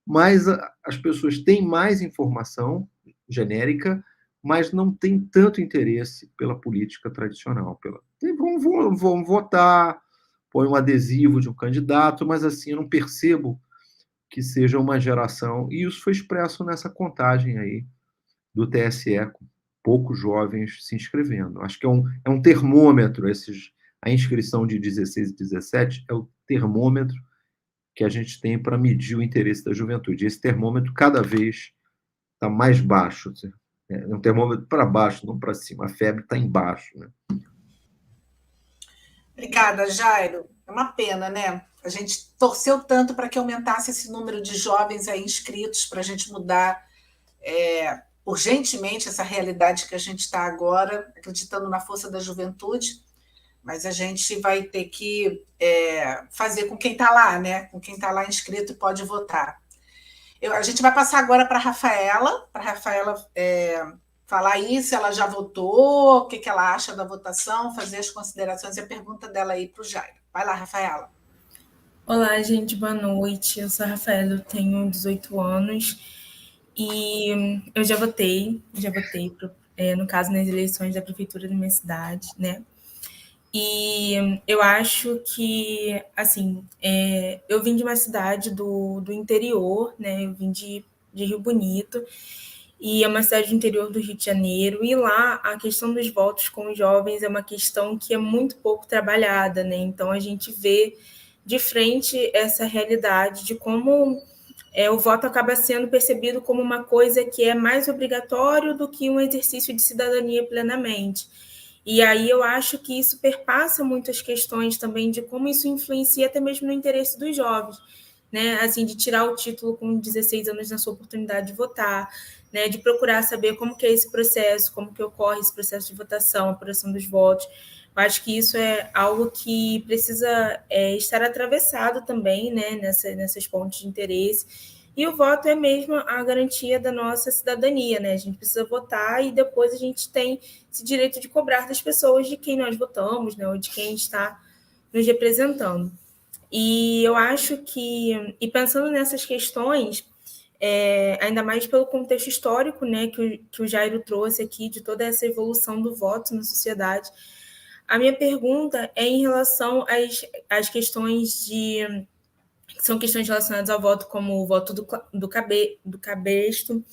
Mas as pessoas têm mais informação genérica, mas não têm tanto interesse pela política tradicional. Vão votar, põe um adesivo de um candidato, mas assim, eu não percebo que seja uma geração, e isso foi expresso nessa contagem aí do TSE, com poucos jovens se inscrevendo. Acho que é um termômetro, a inscrição de 16 e 17 é o termômetro que a gente tem para medir o interesse da juventude. Esse termômetro cada vez está mais baixo. É um termômetro para baixo, não para cima. A febre está embaixo, né? Obrigada, Jairo. É uma pena, né? A gente torceu tanto para que aumentasse esse número de jovens aí inscritos, para a gente mudar urgentemente essa realidade que a gente está agora, acreditando na força da juventude, mas a gente vai ter que fazer com quem está lá, né? Com quem está lá inscrito e pode votar. A gente vai passar agora para a Rafaela falar aí se ela já votou, o que ela acha da votação, fazer as considerações e a pergunta dela aí para o Jairo. Vai lá, Rafaela. Olá, gente, boa noite. Eu sou a Rafaela, eu tenho 18 anos e eu já votei no caso, nas eleições da prefeitura da minha cidade, né? E eu acho que, assim, eu vim de uma cidade do interior, né? Eu vim de Rio Bonito, e é uma cidade do interior do Rio de Janeiro, e lá a questão dos votos com os jovens é uma questão que é muito pouco trabalhada, né? Então a gente vê de frente essa realidade de como o voto acaba sendo percebido como uma coisa que é mais obrigatório do que um exercício de cidadania plenamente. E aí eu acho que isso perpassa muitas questões também de como isso influencia até mesmo no interesse dos jovens, né? Assim, de tirar o título com 16 anos na sua oportunidade de votar, né? De procurar saber como que é esse processo, como que ocorre esse processo de votação, apuração dos votos. Eu acho que isso é algo que precisa estar atravessado também, né? Nessas pontes de interesse. E o voto é mesmo a garantia da nossa cidadania, né? A gente precisa votar e depois a gente tem esse direito de cobrar das pessoas de quem nós votamos, né? Ou de quem está nos representando. E eu acho que, e pensando nessas questões, ainda mais pelo contexto histórico, né, que o Jairo trouxe aqui, de toda essa evolução do voto na sociedade, a minha pergunta é em relação às questões que são questões relacionadas ao voto, como o voto do cabresto,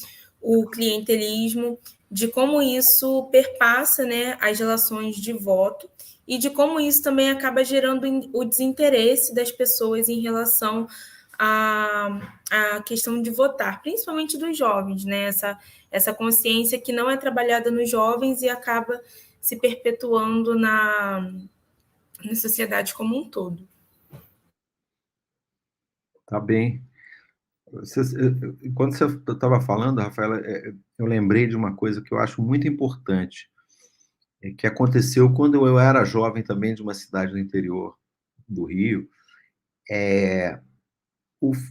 o clientelismo, de como isso perpassa, né, as relações de voto e de como isso também acaba gerando o desinteresse das pessoas em relação à questão de votar, principalmente dos jovens, né? Essa consciência que não é trabalhada nos jovens e acaba se perpetuando na sociedade como um todo. Tá bem. Quando você estava falando, Rafaela, eu lembrei de uma coisa que eu acho muito importante, que aconteceu quando eu era jovem também, de uma cidade do interior do Rio.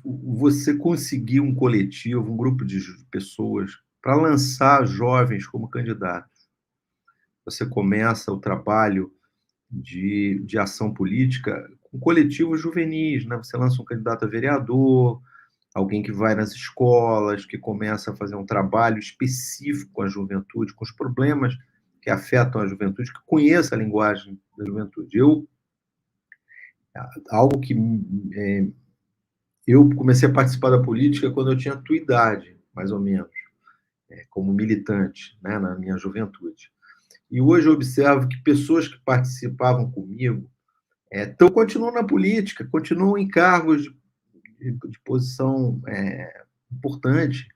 Você conseguir um coletivo, um grupo de pessoas para lançar jovens como candidatos. Você começa o trabalho de ação política com coletivos juvenis, né? Você lança um candidato a vereador, alguém que vai nas escolas, que começa a fazer um trabalho específico com a juventude, com os problemas que afetam a juventude, que conheça a linguagem da juventude. Algo que eu comecei a participar da política quando eu tinha a tua idade, mais ou menos, como militante, né, na minha juventude. E hoje eu observo que pessoas que participavam comigo continuam na política, continuam em cargos de posição importante,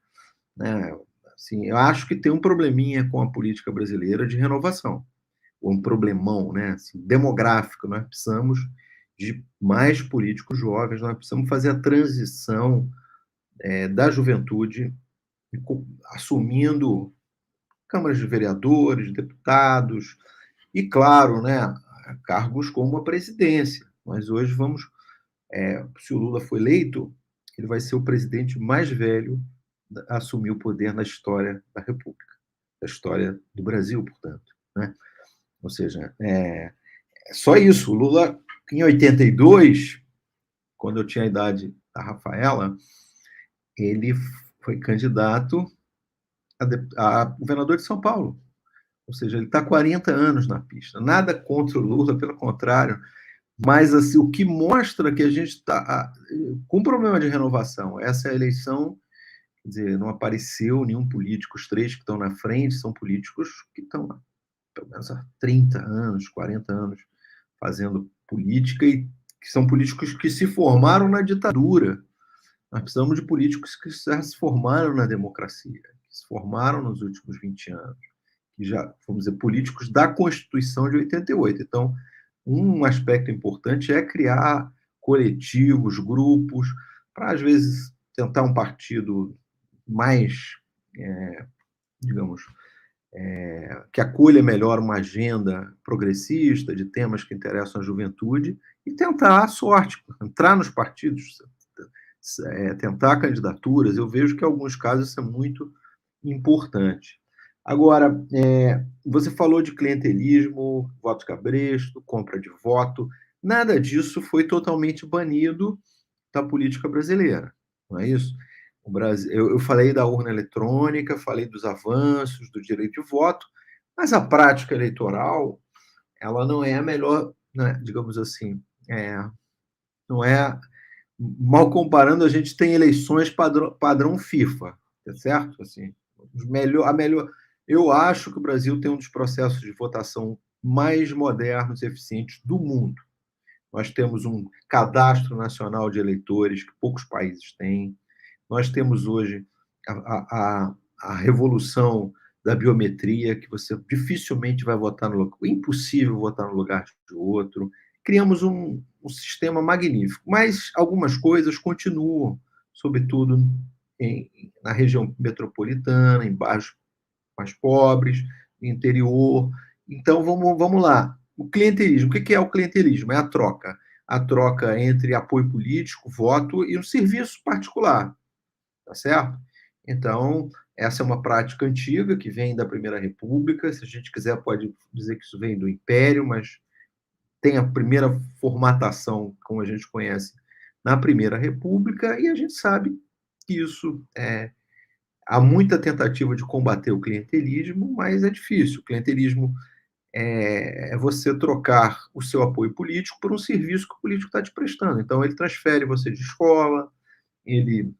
né? Assim, eu acho que tem um probleminha com a política brasileira de renovação, ou um problemão, né? Assim, demográfico. Nós precisamos de mais políticos jovens, nós precisamos fazer a transição da juventude, assumindo câmaras de vereadores, deputados, e, claro, né, cargos como a presidência. Nós hoje vamos, se o Lula for eleito, ele vai ser o presidente mais velho a assumir o poder na história da República, da história do Brasil, portanto, né? Ou seja, só isso. O Lula, em 82, quando eu tinha a idade da Rafaela, ele foi candidato a governador de São Paulo. Ou seja, ele está 40 anos na pista. Nada contra o Lula, pelo contrário. Mas assim, o que mostra que a gente está com um problema de renovação. Essa eleição, quer dizer, não apareceu nenhum político. Os três que estão na frente são políticos que estão há pelo menos há 30 anos, 40 anos fazendo política, e que são políticos que se formaram na ditadura. Nós precisamos de políticos que já se formaram na democracia, que se formaram nos últimos 20 anos, que já, vamos dizer, políticos da Constituição de 88. Então, um aspecto importante é criar coletivos, grupos, para, às vezes, tentar um partido mais, digamos, que acolha melhor uma agenda progressista de temas que interessam a juventude e tentar a sorte, entrar nos partidos, tentar candidaturas. Eu vejo que em alguns casos isso é muito importante. Agora, você falou de clientelismo, voto cabresto, compra de voto. Nada disso foi totalmente banido da política brasileira, não é isso? O Brasil, eu falei da urna eletrônica, falei dos avanços, do direito de voto, mas a prática eleitoral, ela não é a melhor, né, digamos assim, não é. Mal comparando, a gente tem eleições padrão FIFA, tá certo? Assim, eu acho que o Brasil tem um dos processos de votação mais modernos e eficientes do mundo. Nós temos um cadastro nacional de eleitores que poucos países têm. Nós temos hoje a revolução da biometria, que você dificilmente vai votar no lugar, impossível votar no lugar de outro. Criamos um sistema magnífico, mas algumas coisas continuam, sobretudo na região metropolitana, em bairros mais pobres, no interior. Então, vamos lá. O clientelismo. O que é o clientelismo? É a troca entre apoio político, voto e um serviço particular. Tá certo? Então, essa é uma prática antiga que vem da Primeira República. Se a gente quiser, pode dizer que isso vem do Império, mas tem a primeira formatação, como a gente conhece, na Primeira República, e a gente sabe que isso há muita tentativa de combater o clientelismo, mas é difícil. O clientelismo é você trocar o seu apoio político por um serviço que o político está te prestando. Então, ele transfere você de escola, ele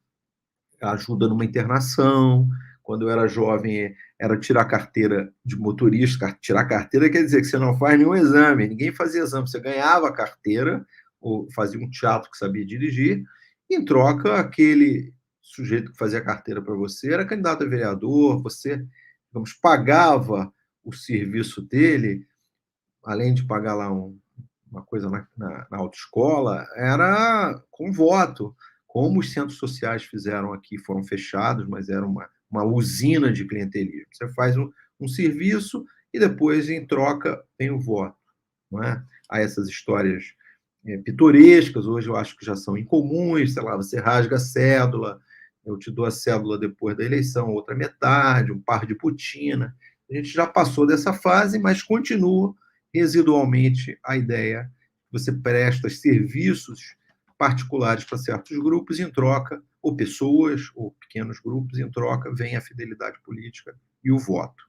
ajuda numa internação. Quando eu era jovem, era tirar carteira de motorista. Tirar carteira quer dizer que você não faz nenhum exame, ninguém fazia exame. Você ganhava a carteira, ou fazia um teatro que sabia dirigir, e em troca, aquele sujeito que fazia a carteira para você era candidato a vereador, você, digamos, pagava o serviço dele, além de pagar lá uma coisa na autoescola, era com voto, como os centros sociais fizeram aqui, foram fechados, mas era uma usina de clientelismo. Você faz um serviço e depois, em troca, tem o voto. Não é? Há essas histórias pitorescas, hoje eu acho que já são incomuns, sei lá, você rasga a cédula, eu te dou a cédula depois da eleição, outra metade, um par de putina. A gente já passou dessa fase, mas continua residualmente a ideia que você presta serviços particulares para certos grupos em troca, ou pessoas, ou pequenos grupos, em troca, vem a fidelidade política e o voto.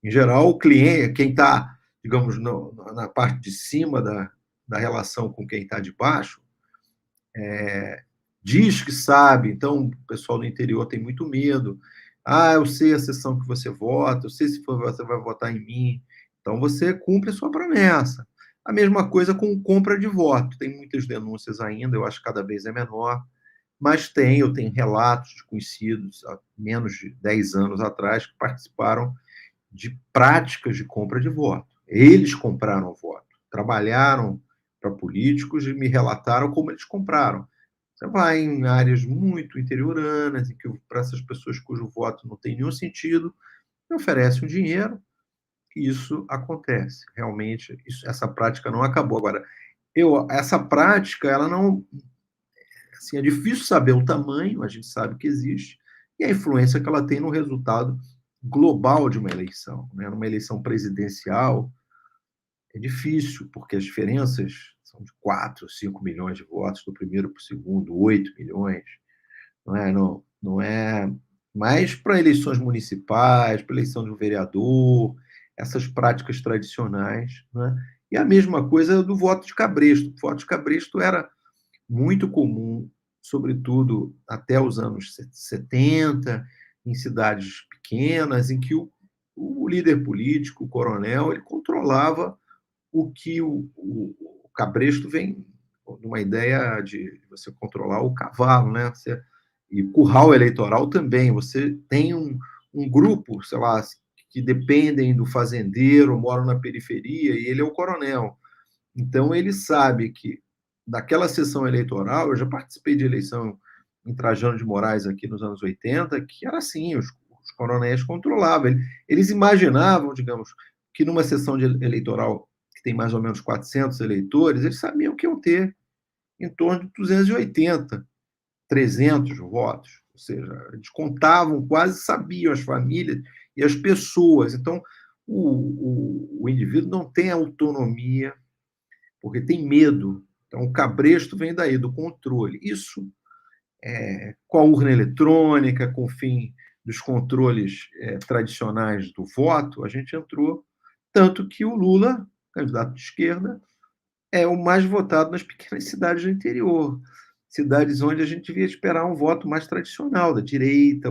Em geral, o cliente, quem está, digamos, na parte de cima da relação com quem está de baixo, diz que sabe, então o pessoal do interior tem muito medo. Eu sei a sessão que você vota, eu sei se você vai votar em mim. Então você cumpre a sua promessa. A mesma coisa com compra de voto. Tem muitas denúncias ainda, eu acho que cada vez é menor, mas eu tenho relatos de conhecidos há menos de 10 anos atrás que participaram de práticas de compra de voto. Eles compraram o voto, trabalharam para políticos e me relataram como eles compraram. Você vai em áreas muito interioranas, em que para essas pessoas cujo voto não tem nenhum sentido, oferece um dinheiro, e isso acontece. Realmente, essa prática não acabou. Agora, essa prática, ela não... Assim, é difícil saber o tamanho, a gente sabe que existe, e a influência que ela tem no resultado global de uma eleição. Né? Numa eleição presidencial, é difícil, porque as diferenças são de 4, 5 milhões de votos do primeiro para o segundo, 8 milhões. Não é mais para eleições municipais, para eleição de um vereador, essas práticas tradicionais. Né? E a mesma coisa do voto de cabresto. O voto de cabresto era muito comum, sobretudo até os anos 70, em cidades pequenas, em que o líder político, o coronel, ele controlava o que o cabresto vem de uma ideia de você controlar o cavalo, né? E curral eleitoral também. Você tem um grupo, sei lá, que dependem do fazendeiro, moram na periferia, e ele é o coronel. Então, ele sabe que daquela sessão eleitoral, eu já participei de eleição em Trajano de Moraes aqui nos anos 80, que era assim, os coronéis controlavam. Eles imaginavam, digamos, que numa sessão eleitoral que tem mais ou menos 400 eleitores, eles sabiam que iam ter em torno de 280, 300 votos. Ou seja, eles contavam, quase sabiam as famílias e as pessoas. Então, o indivíduo não tem autonomia, porque tem medo. Então, o cabresto vem daí, do controle. Isso, com a urna eletrônica, com o fim dos controles tradicionais do voto, a gente entrou, tanto que o Lula, candidato de esquerda, é o mais votado nas pequenas cidades do interior, cidades onde a gente devia esperar um voto mais tradicional, da direita,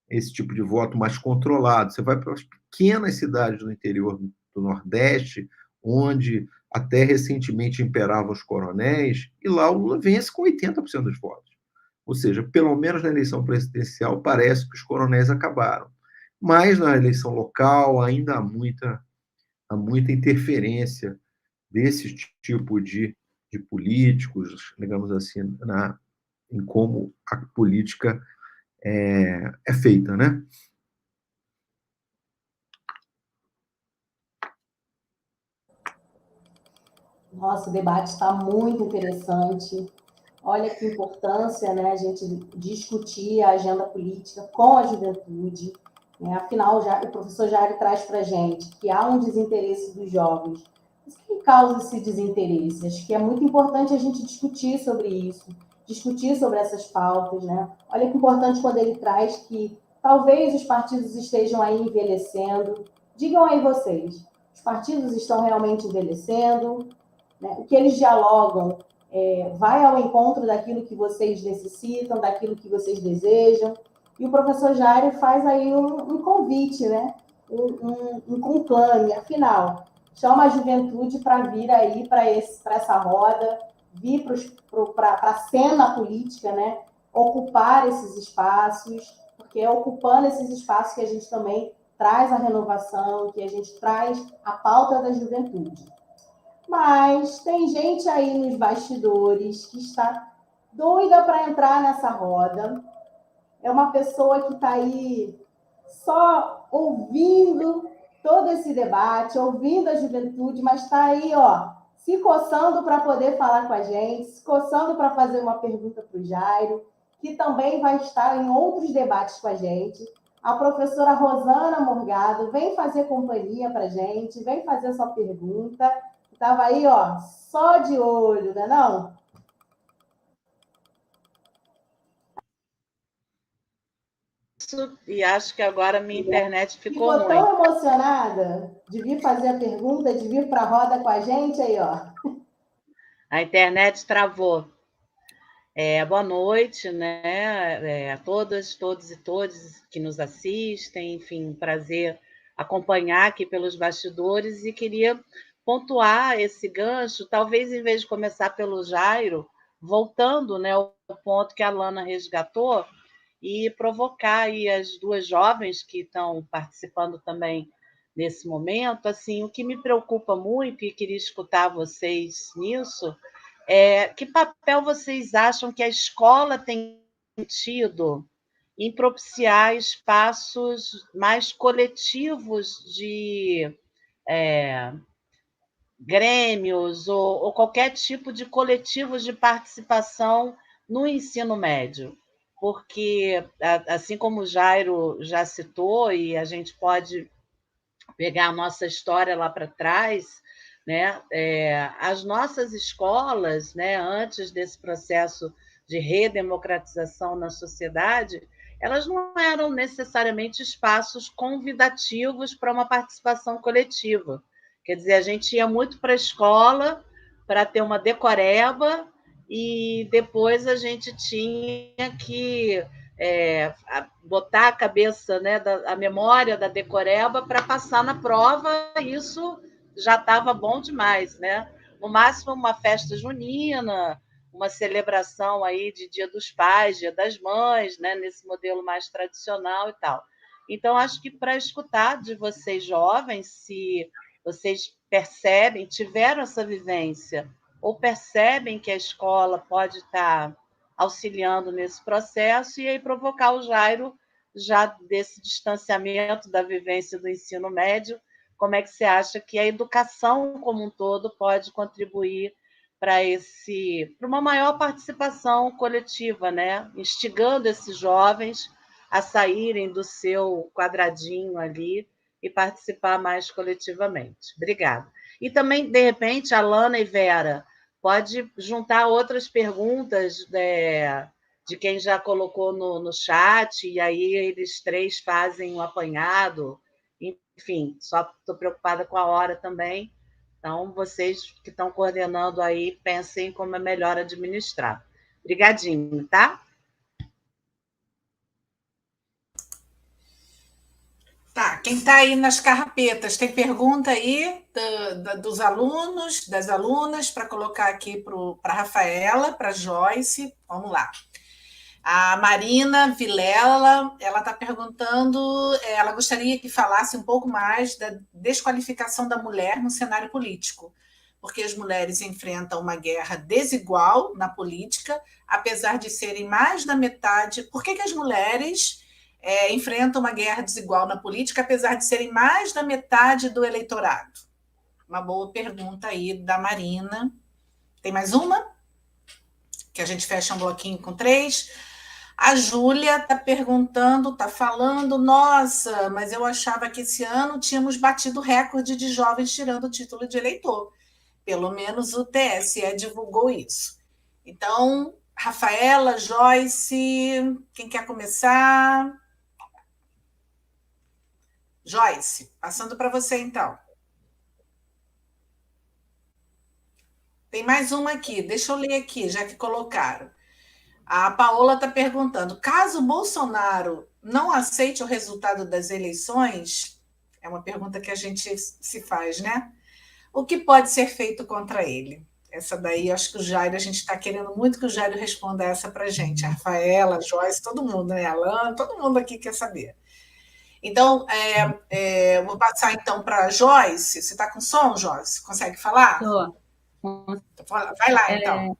esse tipo de voto mais controlado. Você vai para as pequenas cidades do interior do Nordeste, onde até recentemente imperavam os coronéis, e lá o Lula vence com 80% dos votos. Ou seja, pelo menos na eleição presidencial, parece que os coronéis acabaram. Mas na eleição local ainda há muita interferência desse tipo de políticos, digamos assim, em como a política é feita, né? Nossa, o debate está muito interessante. Olha que importância, né, a gente discutir a agenda política com a juventude. Né? Afinal, o professor Jair traz para a gente que há um desinteresse dos jovens Mas o que causa esse desinteresse? Acho que é muito importante a gente discutir sobre isso, discutir sobre essas pautas, né? Olha que importante quando ele traz que talvez os partidos estejam aí envelhecendo. Digam aí vocês, os partidos estão realmente envelhecendo? Né? O que eles dialogam vai ao encontro daquilo que vocês necessitam, daquilo que vocês desejam. E o professor Jairo faz aí um convite, né? Um conclame, afinal, chama a juventude para vir aí para essa roda, vir para a cena política, né? Ocupar esses espaços, porque é ocupando esses espaços que a gente também traz a renovação, que a gente traz a pauta da juventude. Mas tem gente aí nos bastidores que está doida para entrar nessa roda. É uma pessoa que está aí só ouvindo todo esse debate, ouvindo a juventude, mas está aí, ó, se coçando para poder falar com a gente, se coçando para fazer uma pergunta para o Jairo, que também vai estar em outros debates com a gente. A professora Rosana Morgado vem fazer companhia para a gente, vem fazer sua pergunta. Estava aí, ó, só de olho, né, não? E acho que agora minha internet ficou Ficou ruim. tão emocionada de vir fazer a pergunta, de vir para a roda com a gente aí, ó. A internet travou. Boa noite, né? A todas, todos e todas que nos assistem, enfim, prazer acompanhar aqui pelos bastidores e queria pontuar esse gancho, talvez em vez de começar pelo Jairo, voltando, né, ao ponto que a Lana resgatou e provocar aí as duas jovens que estão participando também nesse momento. Assim, o que me preocupa muito e queria escutar vocês nisso que papel vocês acham que a escola tem tido em propiciar espaços mais coletivos de grêmios ou qualquer tipo de coletivos de participação no ensino médio? Porque, assim como o Jairo já citou, e a gente pode pegar a nossa história lá para trás, né? As nossas escolas, né, antes desse processo de redemocratização na sociedade, elas não eram necessariamente espaços convidativos para uma participação coletiva. Quer dizer, a gente ia muito para a escola para ter uma decoreba e depois a gente tinha que botar a cabeça, né, a memória da decoreba para passar na prova, isso já estava bom demais, né? No máximo uma festa junina, uma celebração aí de Dia dos Pais, Dia das Mães, né, nesse modelo mais tradicional e tal. Então, acho que para escutar de vocês jovens, se vocês percebem, tiveram essa vivência, ou percebem que a escola pode estar auxiliando nesse processo, e aí provocar o Jairo, já desse distanciamento da vivência do ensino médio, como é que você acha que a educação como um todo pode contribuir para uma maior participação coletiva, né? Instigando esses jovens a saírem do seu quadradinho ali e participar mais coletivamente. Obrigada. E também, de repente, Alana e Vera, pode juntar outras perguntas de quem já colocou no chat, e aí eles três fazem um apanhado. Enfim, só estou preocupada com a hora também. Então, vocês que estão coordenando aí, pensem como é melhor administrar. Obrigadinho, tá? Tá, quem está aí nas carrapetas, tem pergunta aí dos alunos, das alunas, para colocar aqui para a Rafaela, para a Joyce. Vamos lá. A Marina Vilela, ela está perguntando, ela gostaria que falasse um pouco mais da desqualificação da mulher no cenário político, porque as mulheres enfrentam uma guerra desigual na política, apesar de serem mais da metade. Por que as mulheres enfrentam uma guerra desigual na política, apesar de serem mais da metade do eleitorado? Uma boa pergunta aí da Marina. Tem mais uma? Que a gente fecha um bloquinho com 3. A Júlia está perguntando, está falando, nossa, mas eu achava que esse ano tínhamos batido recorde de jovens tirando o título de eleitor. Pelo menos o TSE divulgou isso. Então, Rafaela, Joyce, quem quer começar? Joyce, passando para você então. Tem mais uma aqui, deixa eu ler aqui, já que colocaram. A Paola está perguntando: caso Bolsonaro não aceite o resultado das eleições, é uma pergunta que a gente se faz, né? O que pode ser feito contra ele? Essa daí, acho que o Jairo, a gente está querendo muito que o Jairo responda essa para a gente. A Rafaela, a Joyce, todo mundo, né? Alan, todo mundo aqui quer saber. Então, eu vou passar então para a Joyce. Você está com som, Joyce? Consegue falar? Tô. Vai lá, então.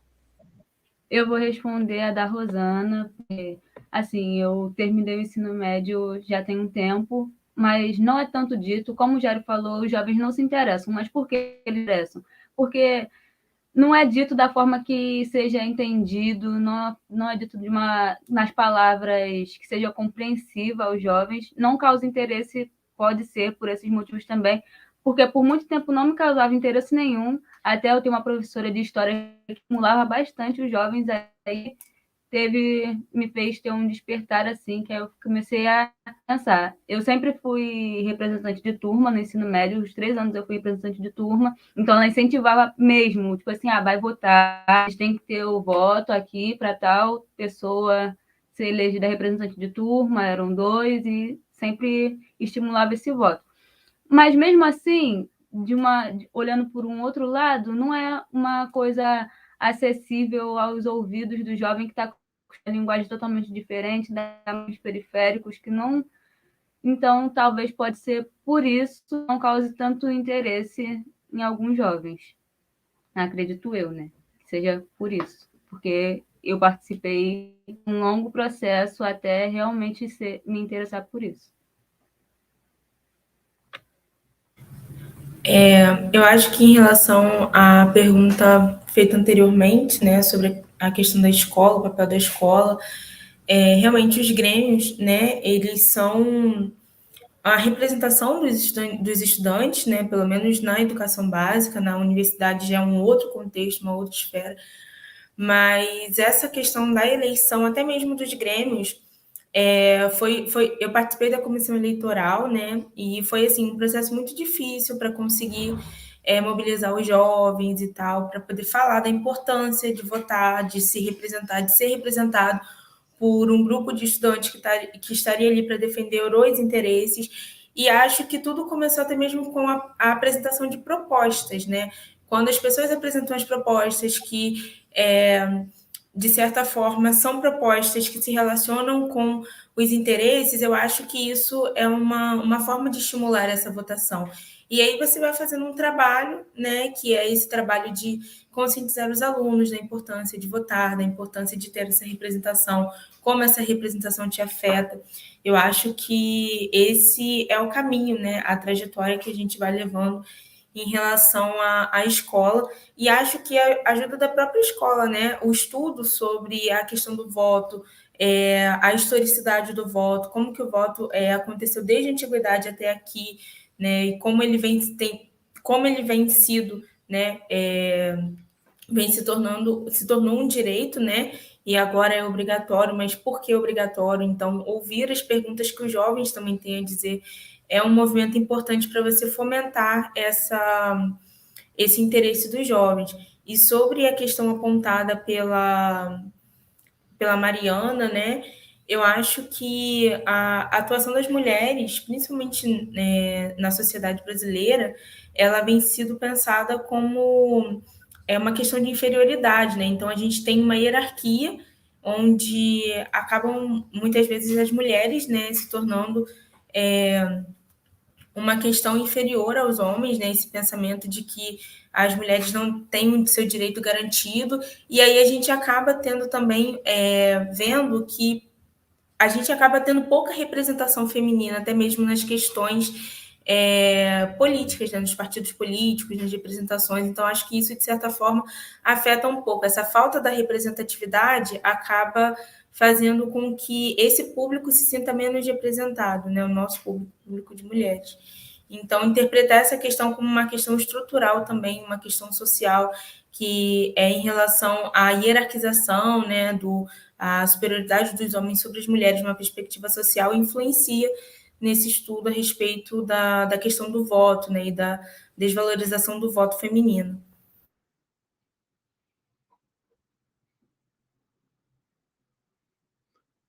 Eu vou responder a da Rosana, porque, assim, eu terminei o ensino médio já tem um tempo, mas não é tanto dito, como o Jairo falou, os jovens não se interessam. Mas por que eles interessam? Porque não é dito da forma que seja entendido, não é dito nas palavras que seja compreensiva aos jovens, não causa interesse, pode ser por esses motivos também, porque por muito tempo não me causava interesse nenhum, até eu ter uma professora de história que estimulava bastante os jovens, aí me fez ter um despertar assim, que aí eu comecei a pensar. Eu sempre fui representante de turma no ensino médio, os 3 anos eu fui representante de turma, então ela incentivava mesmo, tipo assim, vai votar, a gente tem que ter o voto aqui para tal pessoa ser elegida representante de turma, eram 2, e sempre estimulava esse voto. Mas mesmo assim, olhando por um outro lado, não é uma coisa acessível aos ouvidos do jovem que está com uma linguagem totalmente diferente, dos periféricos, que não. Então, talvez pode ser por isso que não cause tanto interesse em alguns jovens. Acredito eu, né? Que seja por isso. Porque eu participei de um longo processo até realmente me interessar por isso. Eu acho que em relação à pergunta feita anteriormente, né, sobre a questão da escola, o papel da escola, realmente os grêmios, né, eles são a representação dos estudantes, né, pelo menos na educação básica, na universidade já é um outro contexto, uma outra esfera, mas essa questão da eleição, até mesmo dos grêmios, eu participei da comissão eleitoral, né, e foi assim um processo muito difícil para conseguir mobilizar os jovens e tal, para poder falar da importância de votar, de se representar, de ser representado por um grupo de estudantes que estaria ali para defender os interesses. E acho que tudo começou até mesmo com a apresentação de propostas, né? Quando as pessoas apresentam as propostas que, de certa forma, são propostas que se relacionam com os interesses, eu acho que isso é uma forma de estimular essa votação. E aí você vai fazendo um trabalho, né, que é esse trabalho de conscientizar os alunos da importância de votar, da importância de ter essa representação, como essa representação te afeta. Eu acho que esse é o caminho, né, a trajetória que a gente vai levando em relação à escola, e acho que a ajuda da própria escola, né, o estudo sobre a questão do voto, a historicidade do voto, como que o voto aconteceu desde a antiguidade até aqui, né, e como ele vem sido, né, se tornou um direito, né, e agora é obrigatório, mas por que obrigatório? Então, ouvir as perguntas que os jovens também têm a dizer é um movimento importante para você fomentar esse interesse dos jovens. E sobre a questão apontada pela Mariana, né, eu acho que a atuação das mulheres, principalmente, né, na sociedade brasileira, ela vem sido pensada como uma questão de inferioridade, né? Então a gente tem uma hierarquia onde acabam muitas vezes as mulheres, né, se tornando uma questão inferior aos homens, né? Esse pensamento de que as mulheres não têm o seu direito garantido, e aí a gente acaba tendo também, vendo que a gente acaba tendo pouca representação feminina, até mesmo nas questões políticas, né, nos partidos políticos, nas representações. Então, acho que isso, de certa forma, afeta um pouco. Essa falta da representatividade acaba fazendo com que esse público se sinta menos representado, né, o nosso público de mulheres. Então, interpretar essa questão como uma questão estrutural também, uma questão social, que é em relação à hierarquização, né, a superioridade dos homens sobre as mulheres, numa perspectiva social, influencia nesse estudo a respeito da questão do voto, né, e da desvalorização do voto feminino.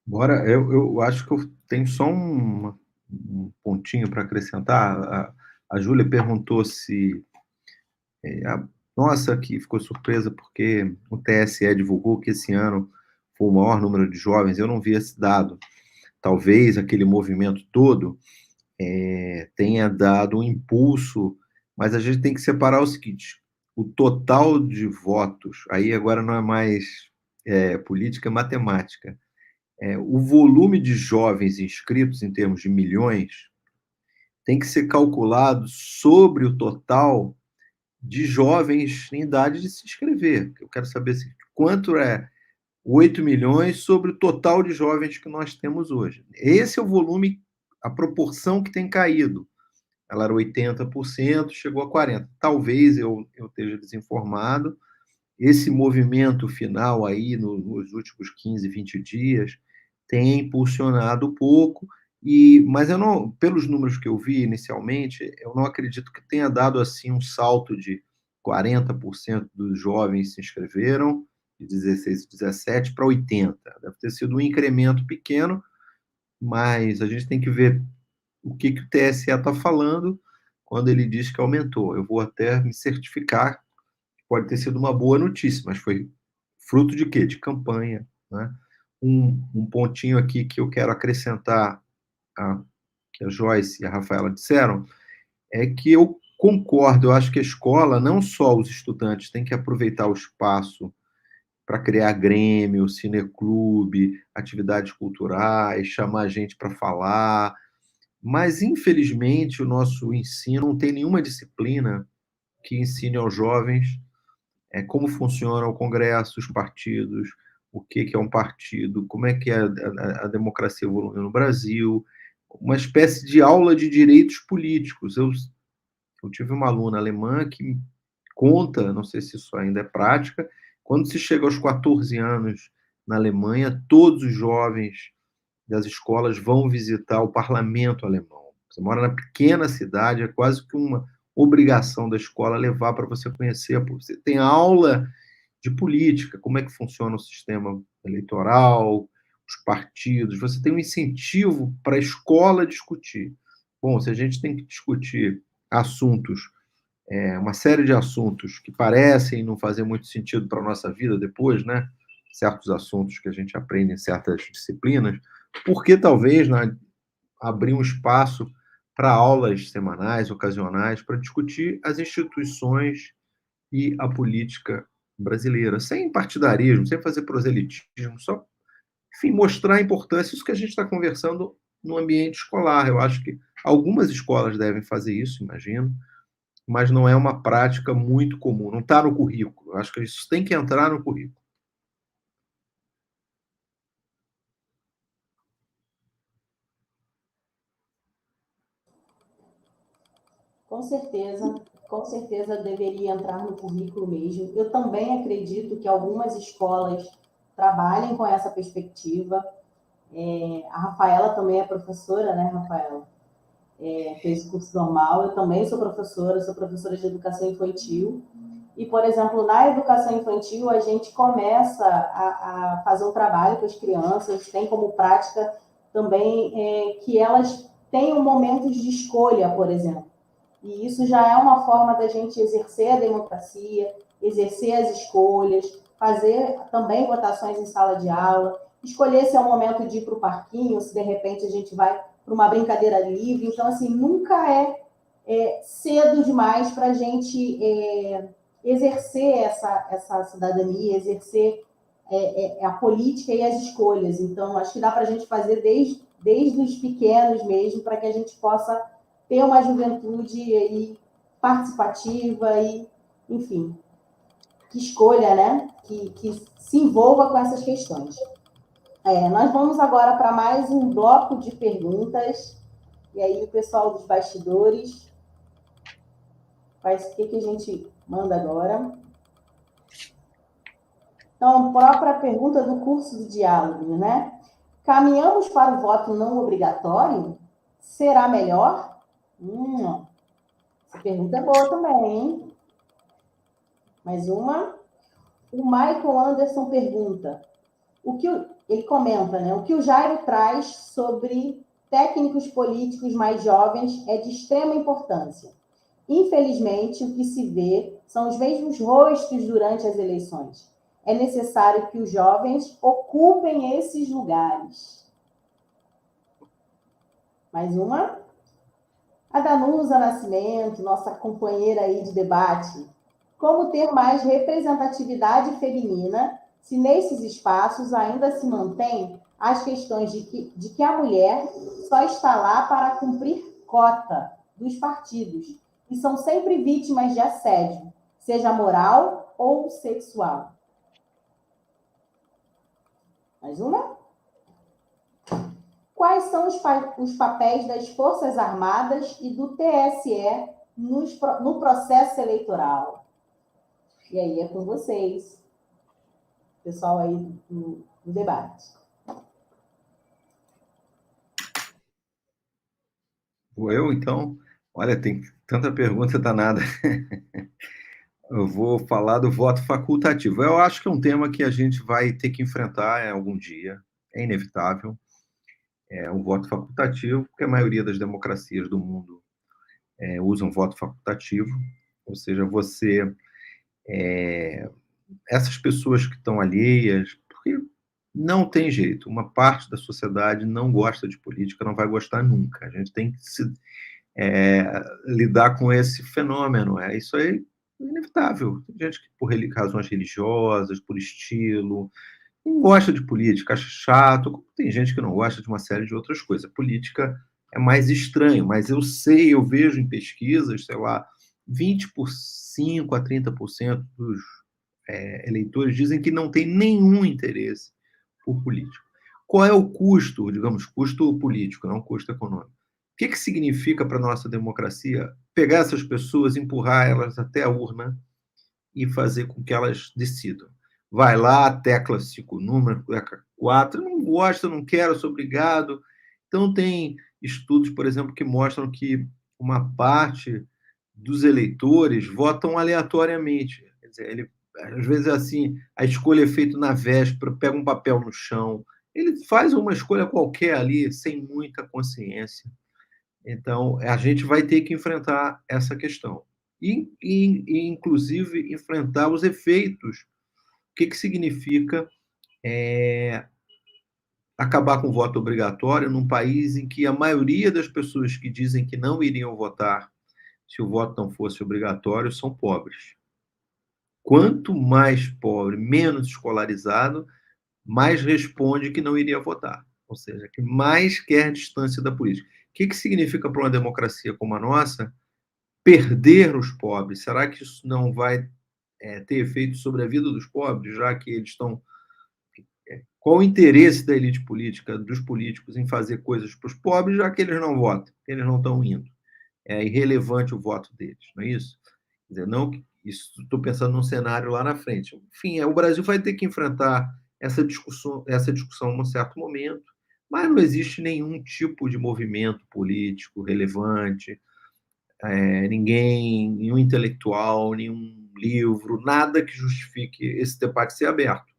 Bora, eu acho que eu tenho só um pontinho para acrescentar. A Júlia perguntou se. Nossa, que ficou surpresa porque o TSE divulgou que esse ano foi o maior número de jovens. Eu não vi esse dado. Talvez aquele movimento todo tenha dado um impulso, mas a gente tem que separar o seguinte: o total de votos, aí agora não é mais política, é matemática. O volume de jovens inscritos em termos de milhões tem que ser calculado sobre o total de jovens em idade de se inscrever. Eu quero saber quanto é 8 milhões sobre o total de jovens que nós temos hoje. Esse é o volume, a proporção que tem caído. Ela era 80%, chegou a 40%. Talvez eu esteja desinformado. Esse movimento final aí, nos últimos 15, 20 dias, tem impulsionado um pouco, mas eu não, pelos números que eu vi inicialmente, eu não acredito que tenha dado assim um salto de 40% dos jovens se inscreveram, de 16 e 17 para 80%. Deve ter sido um incremento pequeno, mas a gente tem que ver o que o TSE está falando quando ele diz que aumentou. Eu vou até me certificar, pode ter sido uma boa notícia, mas foi fruto de quê? De campanha, né? Um pontinho aqui que eu quero acrescentar que a Joyce e a Rafaela disseram é que eu concordo, eu acho que a escola, não só os estudantes, tem que aproveitar o espaço para criar grêmio, cineclube, atividades culturais, chamar a gente para falar, mas, infelizmente, o nosso ensino não tem nenhuma disciplina que ensine aos jovens como funciona o Congresso, os partidos, o que é um partido, como é que é a democracia evoluiu no Brasil, uma espécie de aula de direitos políticos. Eu tive uma aluna alemã que conta, não sei se isso ainda é prática, quando se chega aos 14 anos na Alemanha, todos os jovens das escolas vão visitar o parlamento alemão. Você mora na pequena cidade, é quase que uma obrigação da escola levar para você conhecer. Você tem aula de política, como é que funciona o sistema eleitoral, os partidos, você tem um incentivo para a escola discutir. Bom, se a gente tem que discutir assuntos, uma série de assuntos que parecem não fazer muito sentido para a nossa vida depois, né? Certos assuntos que a gente aprende em certas disciplinas, porque talvez abrir um espaço para aulas semanais, ocasionais, para discutir as instituições e a política brasileira, sem partidarismo, sem fazer proselitismo, só, enfim, mostrar a importância, isso que a gente está conversando no ambiente escolar. Eu acho que algumas escolas devem fazer isso, imagino, mas não é uma prática muito comum, não está no currículo. Eu acho que isso tem que entrar no currículo. Com certeza deveria entrar no currículo mesmo. Eu também acredito que algumas escolas trabalhem com essa perspectiva. A Rafaela também é professora, né, Rafaela? Fez o curso normal. Eu também sou professora de educação infantil. E, por exemplo, na educação infantil, a gente começa a fazer um trabalho com as crianças, tem como prática também que elas tenham momentos de escolha, por exemplo. E isso já é uma forma da gente exercer a democracia, exercer as escolhas, fazer também votações em sala de aula, escolher se é o momento de ir para o parquinho, se de repente a gente vai para uma brincadeira livre. Então, assim, nunca é cedo demais para a gente exercer essa cidadania, exercer a política e as escolhas. Então, acho que dá para a gente fazer desde os pequenos mesmo, para que a gente possa ter uma juventude aí participativa e, enfim, que escolha, né? Que se envolva com essas questões. Nós vamos agora para mais um bloco de perguntas. E aí o pessoal dos bastidores faz o que a gente manda agora. Então, a própria pergunta do curso de diálogo, né? Caminhamos para o voto não obrigatório? Será melhor? Essa pergunta é boa também, hein? Mais uma. O Michael Anderson pergunta, ele comenta, né? O que o Jairo traz sobre técnicos políticos mais jovens é de extrema importância. Infelizmente, o que se vê são os mesmos rostos durante as eleições. É necessário que os jovens ocupem esses lugares. Mais uma. A Danusa Nascimento, nossa companheira aí de debate. Como ter mais representatividade feminina se nesses espaços ainda se mantém as questões de que a mulher só está lá para cumprir cota dos partidos e são sempre vítimas de assédio, seja moral ou sexual. Mais uma? Quais são os papéis das Forças Armadas e do TSE no processo eleitoral? E aí é com vocês, pessoal aí do debate. Vou eu, então? Olha, tem tanta pergunta danada. Eu vou falar do voto facultativo. Eu acho que é um tema que a gente vai ter que enfrentar algum dia. É inevitável. É um voto facultativo, porque a maioria das democracias do mundo usam voto facultativo. Ou seja, essas pessoas que estão alheias, porque não tem jeito, uma parte da sociedade não gosta de política, não vai gostar nunca. A gente tem que lidar com esse fenômeno. Isso aí é inevitável. Tem gente que, por razões religiosas, por estilo, não gosta de política, acha chato. Tem gente que não gosta de uma série de outras coisas. A política é mais estranho, mas eu vejo em pesquisas, sei lá, 25% a 30% dos eleitores dizem que não tem nenhum interesse por política. Qual é o custo, digamos, custo político, não custo econômico? O que significa para a nossa democracia pegar essas pessoas, empurrar elas até a urna e fazer com que elas decidam? Vai lá, tecla 5 números, tecla 4, não gosta, não quero, sou obrigado. Então, tem estudos, por exemplo, que mostram que uma parte dos eleitores votam aleatoriamente. Quer dizer, às vezes, assim, a escolha é feita na véspera, pega um papel no chão, ele faz uma escolha qualquer ali, sem muita consciência. Então, a gente vai ter que enfrentar essa questão. E inclusive, enfrentar os efeitos. O que significa acabar com o voto obrigatório num país em que a maioria das pessoas que dizem que não iriam votar se o voto não fosse obrigatório são pobres. Quanto mais pobre, menos escolarizado, mais responde que não iria votar. Ou seja, que mais quer distância da política. O que significa para uma democracia como a nossa perder os pobres? Será que isso não vai ter efeito sobre a vida dos pobres, já que eles estão... Qual o interesse da elite política, dos políticos, em fazer coisas para os pobres, já que eles não votam, eles não estão indo? É irrelevante o voto deles, não é isso? Quer dizer, não, estou pensando num cenário lá na frente. Enfim, o Brasil vai ter que enfrentar essa discussão num certo momento, mas não existe nenhum tipo de movimento político relevante, nenhum intelectual, nenhum livro, nada que justifique esse debate ser aberto.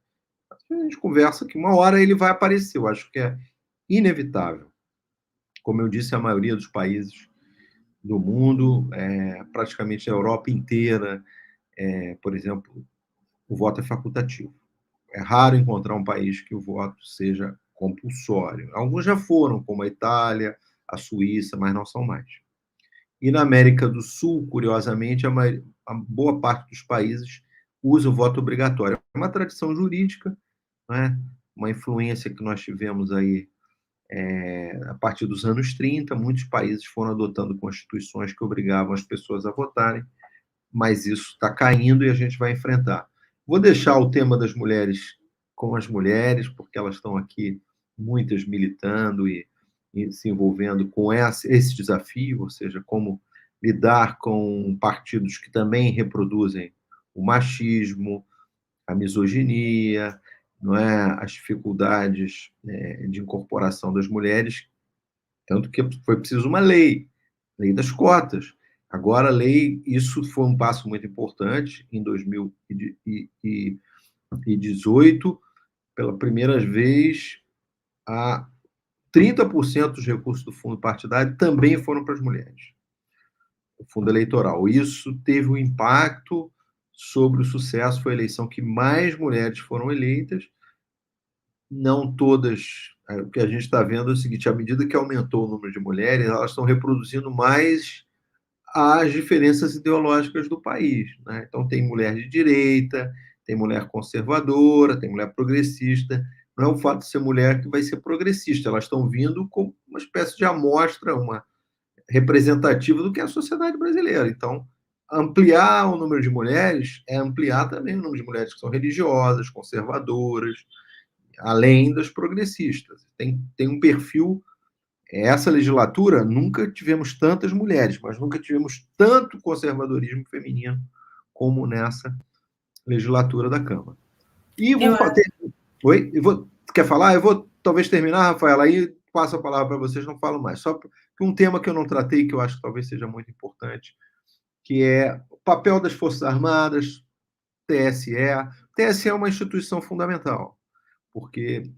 A gente conversa que uma hora ele vai aparecer, eu acho que é inevitável. Como eu disse, a maioria dos países do mundo, praticamente a Europa inteira, por exemplo, o voto é facultativo. É raro encontrar um país que o voto seja compulsório. Alguns já foram, como a Itália, a Suíça, mas não são mais. E na América do Sul, curiosamente, a boa parte dos países usa o voto obrigatório. É uma tradição jurídica, né? Uma influência que nós tivemos aí A partir dos anos 30, muitos países foram adotando constituições que obrigavam as pessoas a votarem, mas isso está caindo e a gente vai enfrentar. Vou deixar o tema das mulheres com as mulheres, porque elas estão aqui, muitas militando e se envolvendo com esse desafio, ou seja, como lidar com partidos que também reproduzem o machismo, a misoginia, não é? As dificuldades de incorporação das mulheres, tanto que foi preciso uma lei das cotas. Agora, a lei, isso foi um passo muito importante, em 2018, pela primeira vez, 30% dos recursos do fundo partidário também foram para as mulheres, o fundo eleitoral. Isso teve um impacto sobre o sucesso, foi a eleição que mais mulheres foram eleitas, não todas. O que a gente está vendo é o seguinte: à medida que aumentou o número de mulheres, elas estão reproduzindo mais as diferenças ideológicas do país, né? Então, tem mulher de direita, tem mulher conservadora, tem mulher progressista. Não é o fato de ser mulher que vai ser progressista, elas estão vindo com uma espécie de amostra, uma representativa do que é a sociedade brasileira. Então, ampliar o número de mulheres é ampliar também o número de mulheres que são religiosas, conservadoras, além das progressistas. Tem um perfil. Essa legislatura, nunca tivemos tantas mulheres, mas nunca tivemos tanto conservadorismo feminino como nessa legislatura da Câmara. E vou fazer. Oi? Quer falar? Eu vou talvez terminar, Rafaela, aí passo a palavra para vocês, não falo mais. Só que um tema que eu não tratei, que eu acho que talvez seja muito importante, que é o papel das Forças Armadas, TSE. O TSE é uma instituição fundamental, porque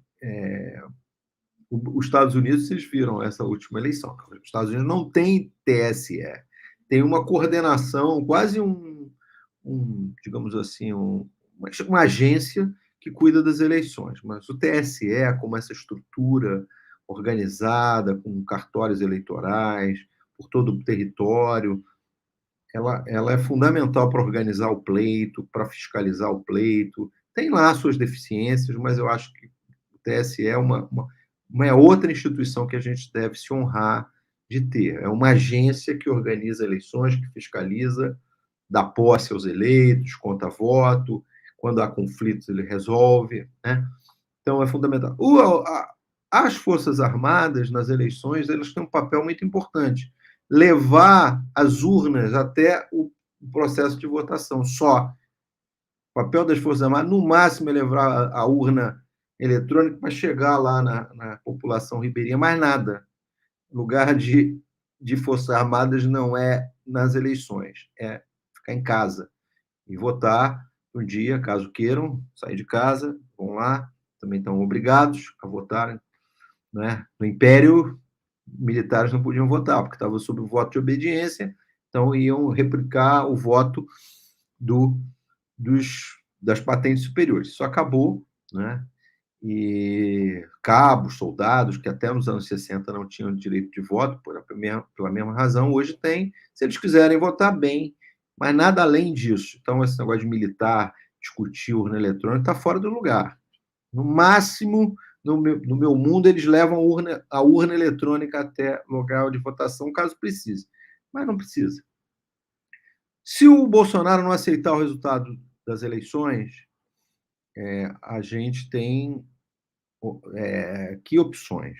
os Estados Unidos, vocês viram essa última eleição. Os Estados Unidos não tem TSE, tem uma coordenação, quase digamos assim, uma agência que cuida das eleições. Mas o TSE, como essa estrutura organizada, com cartórios eleitorais por todo o território, ela é fundamental para organizar o pleito, para fiscalizar o pleito. Tem lá suas deficiências, mas eu acho que o TSE é uma outra instituição que a gente deve se honrar de ter. É uma agência que organiza eleições, que fiscaliza, dá posse aos eleitos, conta voto, quando há conflitos ele resolve, né? Então, é fundamental. As Forças Armadas, nas eleições, elas têm um papel muito importante. Levar as urnas até o processo de votação. Só. O papel das Forças Armadas, no máximo, é levar a urna eletrônica para chegar lá na população ribeirinha, mais nada. Lugar de Forças Armadas não é nas eleições, é ficar em casa e votar um dia, caso queiram, sair de casa, vão lá, também estão obrigados a votar, né? No Império, militares não podiam votar, porque estavam sob o voto de obediência, então iam replicar o voto das patentes superiores. Isso acabou, né? E cabos, soldados, que até nos anos 60 não tinham direito de voto, pela mesma razão, hoje tem, se eles quiserem votar bem, mas nada além disso. Então, esse negócio de militar, discutir urna eletrônica, está fora do lugar. No máximo, no meu mundo, eles levam a urna eletrônica até o local de votação, caso precise. Mas não precisa. Se o Bolsonaro não aceitar o resultado das eleições, a gente tem que opções?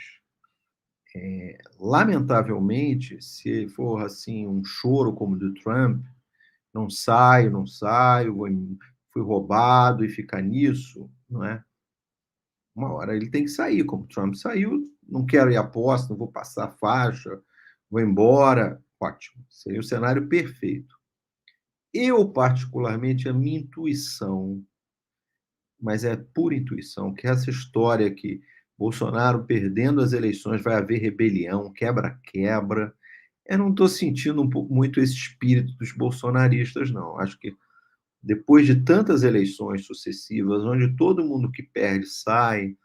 Lamentavelmente, se for assim um choro como o do Trump, não saio, fui roubado e ficar nisso, não é? Uma hora ele tem que sair, como o Trump saiu, não quero ir à posse, não vou passar a faixa, vou embora, ótimo, seria o cenário perfeito. Eu, particularmente, a minha intuição, mas é pura intuição, que essa história que Bolsonaro perdendo as eleições vai haver rebelião, quebra-quebra, eu não estou sentindo muito esse espírito dos bolsonaristas, não. Acho que depois de tantas eleições sucessivas, onde todo mundo que perde sai,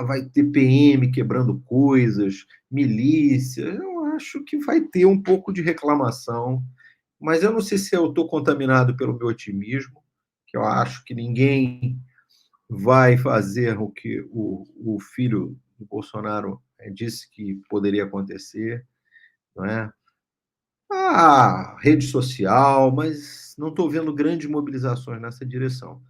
vai ter PM quebrando coisas, milícias, eu acho que vai ter um pouco de reclamação, mas eu não sei se eu estou contaminado pelo meu otimismo, que eu acho que ninguém vai fazer o que o filho o Bolsonaro disse que poderia acontecer, não é? Rede social, mas não estou vendo grandes mobilizações nessa direção.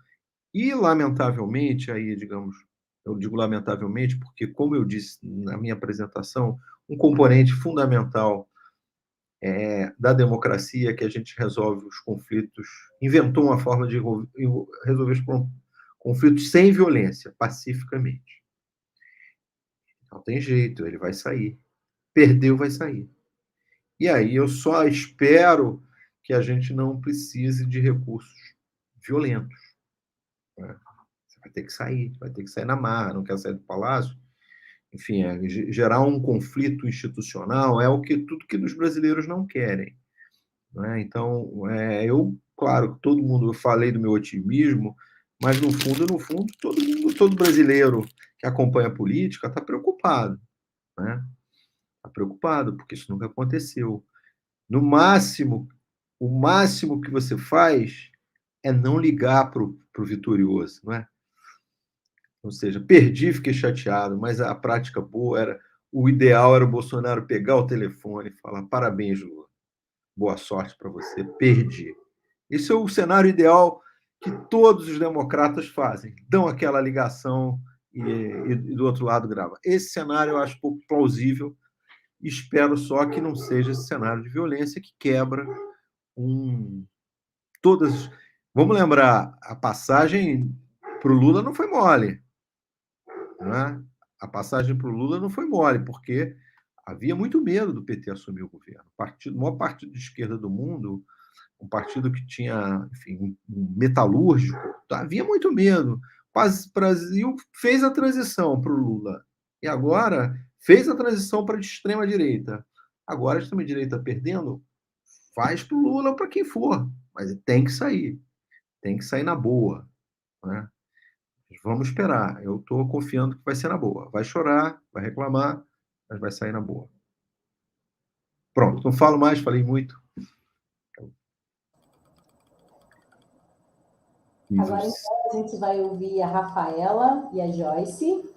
E, lamentavelmente, aí, digamos, eu digo lamentavelmente porque, como eu disse na minha apresentação, um componente fundamental da democracia é que a gente resolve os conflitos, inventou uma forma de resolver os conflitos sem violência, pacificamente. Não tem jeito, ele vai sair. Perdeu, vai sair. E aí eu só espero que a gente não precise de recursos violentos, né? Você vai ter que sair na marra, não quer sair do palácio. Enfim, gerar um conflito institucional é tudo que os brasileiros não querem, né? Então, claro, eu falei do meu otimismo, mas no fundo, todo brasileiro que acompanha a política está preocupado, né? Está preocupado, porque isso nunca aconteceu. No máximo, o máximo que você faz é não ligar para o vitorioso, não é? Ou seja, perdi, fiquei chateado, mas a prática boa o ideal era o Bolsonaro pegar o telefone e falar: parabéns, Lula, boa sorte para você, perdi. Esse é o cenário ideal que todos os democratas fazem, dão aquela ligação e do outro lado grava. Esse cenário eu acho pouco plausível. Espero só que não seja esse cenário de violência que quebra todas. Vamos lembrar, a passagem para o Lula não foi mole, né? A passagem para o Lula não foi mole, porque havia muito medo do PT assumir o governo. O maior partido de esquerda do mundo, um partido que tinha, enfim, um metalúrgico, havia muito medo. O Brasil fez a transição para o Lula e agora fez a transição para a extrema-direita. Agora a extrema-direita perdendo, faz para o Lula ou para quem for, mas tem que sair na boa, né? Vamos esperar. Eu estou confiando que vai ser na boa. Vai chorar, vai reclamar, mas vai sair na boa. Pronto, não falo mais, falei muito. Agora, então, a gente vai ouvir a Rafaela e a Joyce.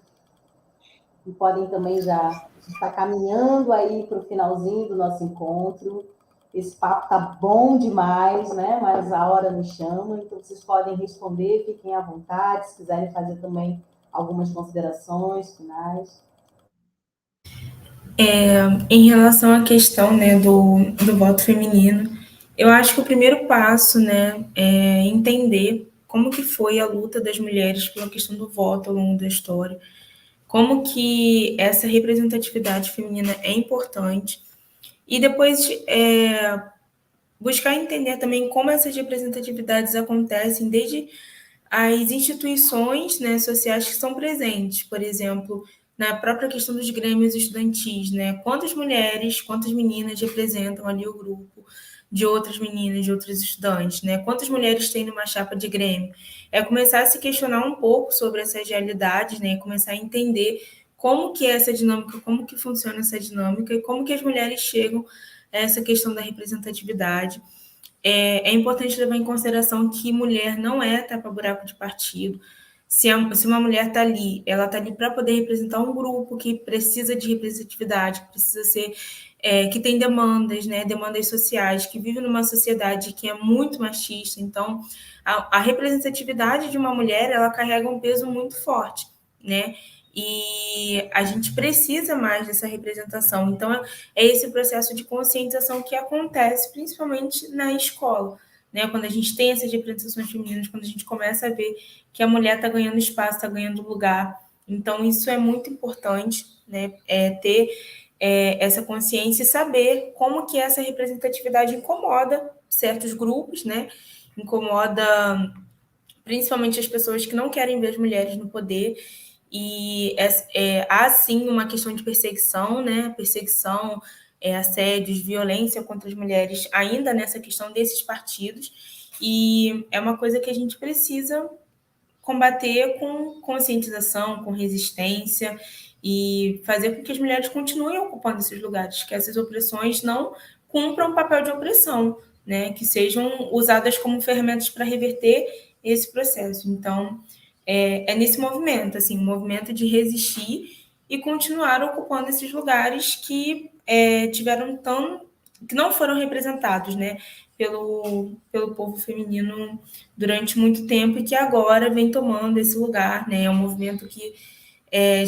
E podem também já estar caminhando aí para o finalzinho do nosso encontro. Esse papo está bom demais, né? Mas a hora nos chama, então vocês podem responder, fiquem à vontade, se quiserem fazer também algumas considerações finais. Em relação à questão, né, do voto feminino, eu acho que o primeiro passo, né, é entender como que foi a luta das mulheres pela questão do voto ao longo da história, como que essa representatividade feminina é importante, e depois buscar entender também como essas representatividades acontecem desde as instituições, né, sociais que estão presentes, por exemplo, na própria questão dos grêmios estudantis, né? Quantas mulheres, quantas meninas representam ali o grupo de outras meninas, de outros estudantes, né? Quantas mulheres tem numa chapa de grêmio? É começar a se questionar um pouco sobre essas realidades, né? Começar a entender como que é essa dinâmica, como que funciona essa dinâmica e como que as mulheres chegam a essa questão da representatividade. É importante levar em consideração que mulher não é tapa-buraco de partido. Se uma mulher está ali, ela está ali para poder representar um grupo que precisa de representatividade, que precisa ser, que tem demandas, né, demandas sociais, que vive numa sociedade que é muito machista. Então, a representatividade de uma mulher, ela carrega um peso muito forte, né? E a gente precisa mais dessa representação. Então, é esse processo de conscientização que acontece principalmente na escola, né? Quando a gente tem essas representações femininas, quando a gente começa a ver que a mulher está ganhando espaço, está ganhando lugar. Então, isso é muito importante, né? Ter essa consciência e saber como que essa representatividade incomoda certos grupos, né? Incomoda principalmente as pessoas que não querem ver as mulheres no poder. E há sim uma questão de perseguição, né? Perseguição, assédios, violência contra as mulheres, ainda nessa questão desses partidos. E é uma coisa que a gente precisa combater com conscientização, com resistência e fazer com que as mulheres continuem ocupando esses lugares, que essas opressões não cumpram o papel de opressão, né? Que sejam usadas como ferramentas para reverter esse processo. Então, é nesse movimento, assim, um movimento de resistir e continuar ocupando esses lugares que que não foram representados, né, pelo povo feminino durante muito tempo e que agora vem tomando esse lugar, né? É um movimento que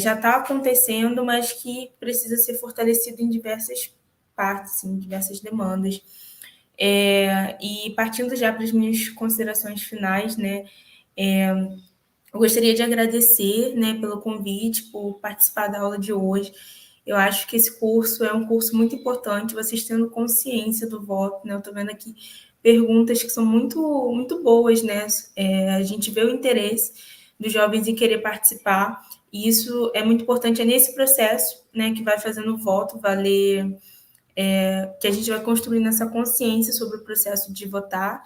já está acontecendo, mas que precisa ser fortalecido em diversas partes, em diversas demandas. E partindo já para as minhas considerações finais, né, eu gostaria de agradecer, né, pelo convite, por participar da aula de hoje. Eu acho que esse curso é um curso muito importante, vocês tendo consciência do voto, né? Eu estou vendo aqui perguntas que são muito, muito boas, né? A gente vê o interesse dos jovens em querer participar, e isso é muito importante, é nesse processo, né, que vai fazendo o voto valer, que a gente vai construindo essa consciência sobre o processo de votar,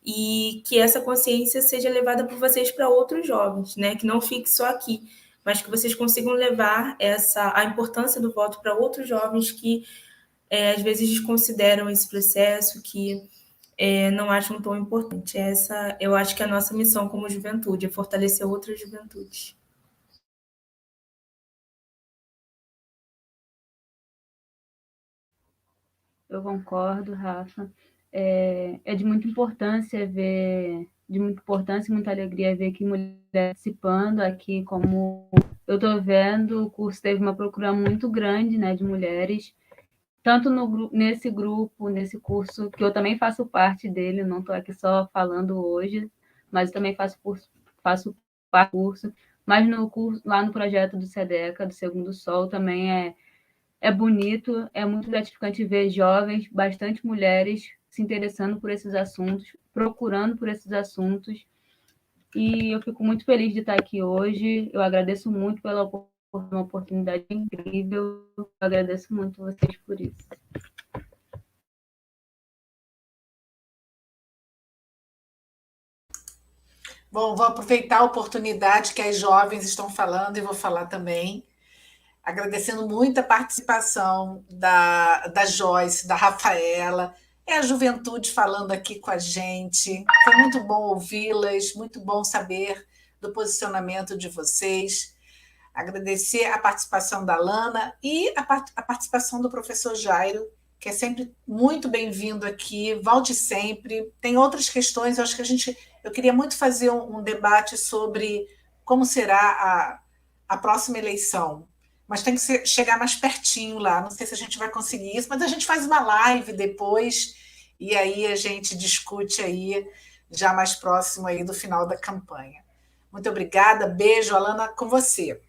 e que essa consciência seja levada por vocês para outros jovens, né? Que não fique só aqui, mas que vocês consigam levar a importância do voto para outros jovens que às vezes desconsideram esse processo, que não acham tão importante. Eu acho que é a nossa missão como juventude, é fortalecer outras juventudes. Eu concordo, Rafa. É de muita importância de muita importância e muita alegria ver que mulheres participando aqui, como eu estou vendo, o curso teve uma procura muito grande, né, de mulheres, tanto nesse grupo, nesse curso, que eu também faço parte dele, não estou aqui só falando hoje, mas eu também faço parte do curso, mas no curso, lá no projeto do SEDECA, do Segundo Sol, também é bonito, é muito gratificante ver jovens, bastante mulheres se interessando por esses assuntos, procurando por esses assuntos. E eu fico muito feliz de estar aqui hoje. Eu agradeço muito pela oportunidade incrível. Eu agradeço muito vocês por isso. Bom, vou aproveitar a oportunidade que as jovens estão falando e vou falar também, agradecendo muito a participação da Joyce, da Rafaela, é a juventude falando aqui com a gente. Foi muito bom ouvi-las, muito bom saber do posicionamento de vocês. Agradecer a participação da Lana e a participação do professor Jairo, que é sempre muito bem-vindo aqui, volte sempre. Tem outras questões, eu acho que eu queria muito fazer um debate sobre como será a próxima eleição, mas tem que chegar mais pertinho lá, não sei se a gente vai conseguir isso, mas a gente faz uma live depois, e aí a gente discute aí, já mais próximo aí do final da campanha. Muito obrigada, beijo, Alana, com você.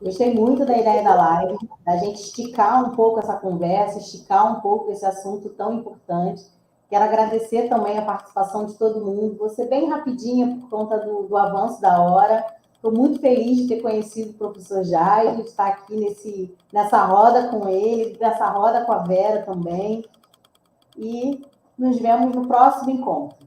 Gostei muito da ideia da live, da gente esticar um pouco essa conversa, esticar um pouco esse assunto tão importante. Quero agradecer também a participação de todo mundo. Vou ser bem rapidinha por conta do avanço da hora. Estou muito feliz de ter conhecido o professor Jairo, de estar aqui nessa roda com ele, nessa roda com a Vera também. E nos vemos no próximo encontro.